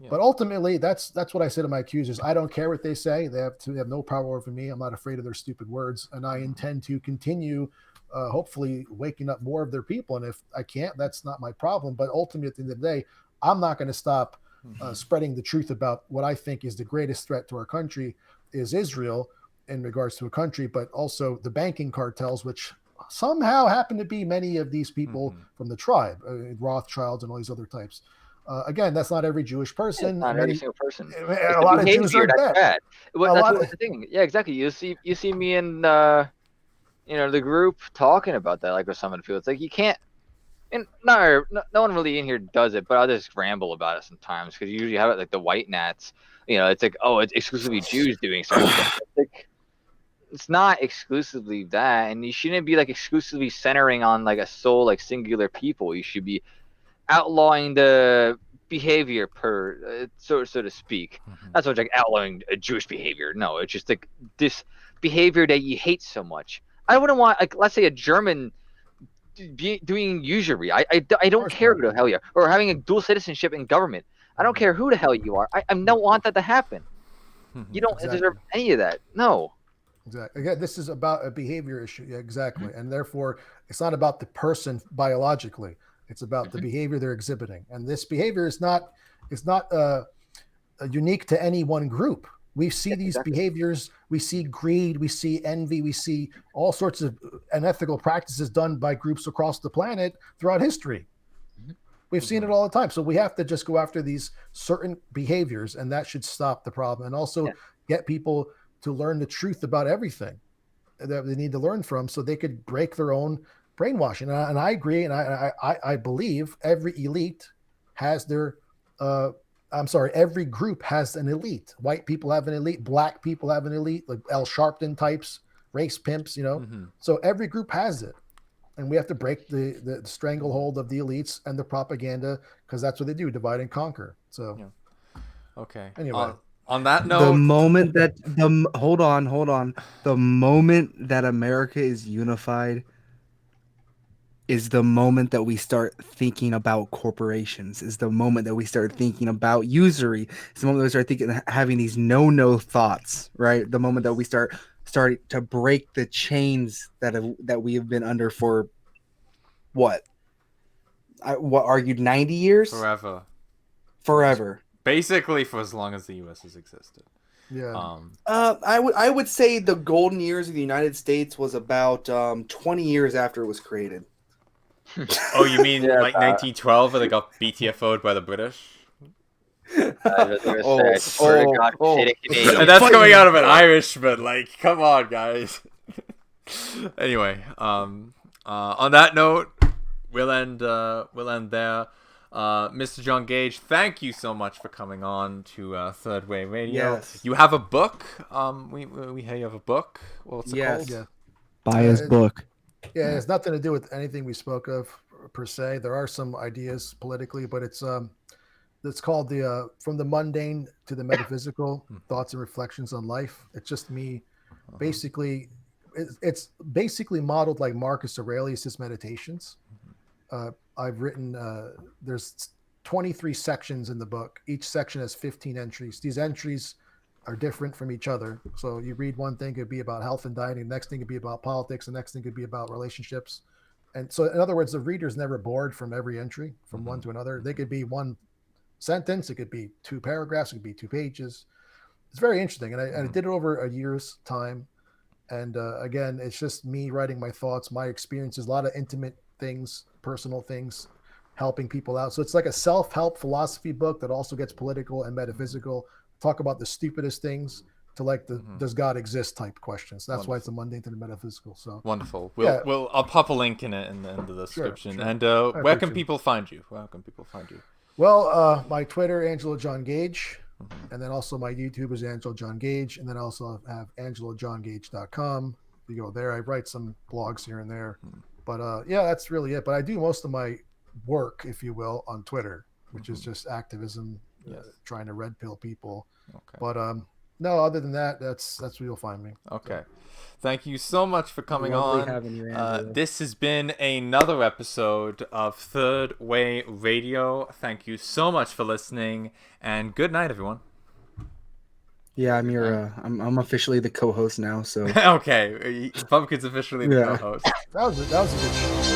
Yeah. But ultimately, that's what I say to my accusers. I don't care what they say. They have no power over me. I'm not afraid of their stupid words. And I intend to continue, hopefully, waking up more of their people. And if I can't, that's not my problem. But ultimately, at the end of the day, I'm not going to stop spreading the truth about what I think is the greatest threat to our country is Israel in regards to a country, but also the banking cartels, which somehow happen to be many of these people from the tribe, Rothschilds and all these other types. Again, that's not every Jewish person. Not every single person. A lot of Jews are dead. That's the thing. Yeah, exactly. You see me in the group talking about that, like with some of the people. It's like you can't. And no one really in here does it, but I'll just ramble about it sometimes because you usually have it like the white nats. It's like, oh, it's exclusively Jews doing something. It's not exclusively that, and you shouldn't be like exclusively centering on like a sole, like singular people. You should be outlawing the behavior so to speak. Not so much like outlawing a Jewish behavior. No, it's just like this behavior that you hate so much. I wouldn't want, like, let's say a German doing usury. I don't care who the hell you are, or having a dual citizenship in government. I don't care who the hell you are. I don't want that to happen. You don't deserve any of that. No. Exactly. Again, this is about a behavior issue. Yeah, exactly. And therefore, it's not about the person biologically. It's about the behavior they're exhibiting. And this behavior is not unique to any one group. We see these behaviors. We see greed. We see envy. We see all sorts of unethical practices done by groups across the planet throughout history. We've seen it all the time. So we have to just go after these certain behaviors, and that should stop the problem. And also get people to learn the truth about everything that they need to learn from, so they could break their own brainwashing. And I agree, and I believe every elite has their every group has an elite. White people have an elite, black people have an elite, like Al Sharpton types, race pimps, So every group has it. And we have to break the stranglehold of the elites and the propaganda, because that's what they do, divide and conquer. So okay. Anyway. On that note, the moment that hold on. The moment that America is unified is the moment that we start thinking about corporations, is the moment that we start thinking about usury. It's the moment that we start thinking, having these no thoughts, right? The moment that we start to break the chains that we have been under for what argued 90 years? Forever. Basically for as long as the U.S. has existed. Yeah. I would say the golden years of the United States was about 20 years after it was created. Oh, you mean like 1912 where they got BTFO'd by the British? And that's coming out of an Irish, but like, come on, guys. Anyway, on that note, we'll end there. Mr. John Gage, thank you so much for coming on to Third Way Radio. Yes. You have a book. We hear you have a book. What's it called? Yeah. Buy his book. Yeah, it has nothing to do with anything we spoke of per se. There are some ideas politically, but it's called the From the Mundane to the Metaphysical: Thoughts and Reflections on Life. It's just me, basically. It's basically modeled like Marcus Aurelius' Meditations. I've written. There's 23 sections in the book. Each section has 15 entries. These entries are different from each other. So you read one thing, it'd be about health and dieting. The next thing could be about politics. The next thing could be about relationships. And so, in other words, the reader's never bored from every entry, from one to another. They could be one sentence. It could be 2 paragraphs. It could be 2 pages. It's very interesting. And I did it over a year's time. And again, it's just me writing my thoughts, my experiences, a lot of intimate things, personal things, helping people out. So it's like a self-help philosophy book that also gets political and metaphysical. Talk about the stupidest things to like the does God exist type questions. That's why it's a mundane to the metaphysical. So wonderful. I'll pop a link in it in the description. Sure. And where can people find you? Well, my Twitter, Angelo John Gage, and then also my YouTube is Angelo John Gage, and then I also have angelojohngage.com. You go there. I write some blogs here and there, but that's really it. But I do most of my work, if you will, on Twitter, which is just activism, trying to red pill people. Okay. But no, other than that, that's where you'll find me. Okay. Thank you so much for coming on. Having you, Angelo. This has been another episode of Third Way Radio. Thank you so much for listening, and good night, everyone. Yeah, I'm officially the co-host now, so okay, Pumpkin's officially the co-host. That was a good show.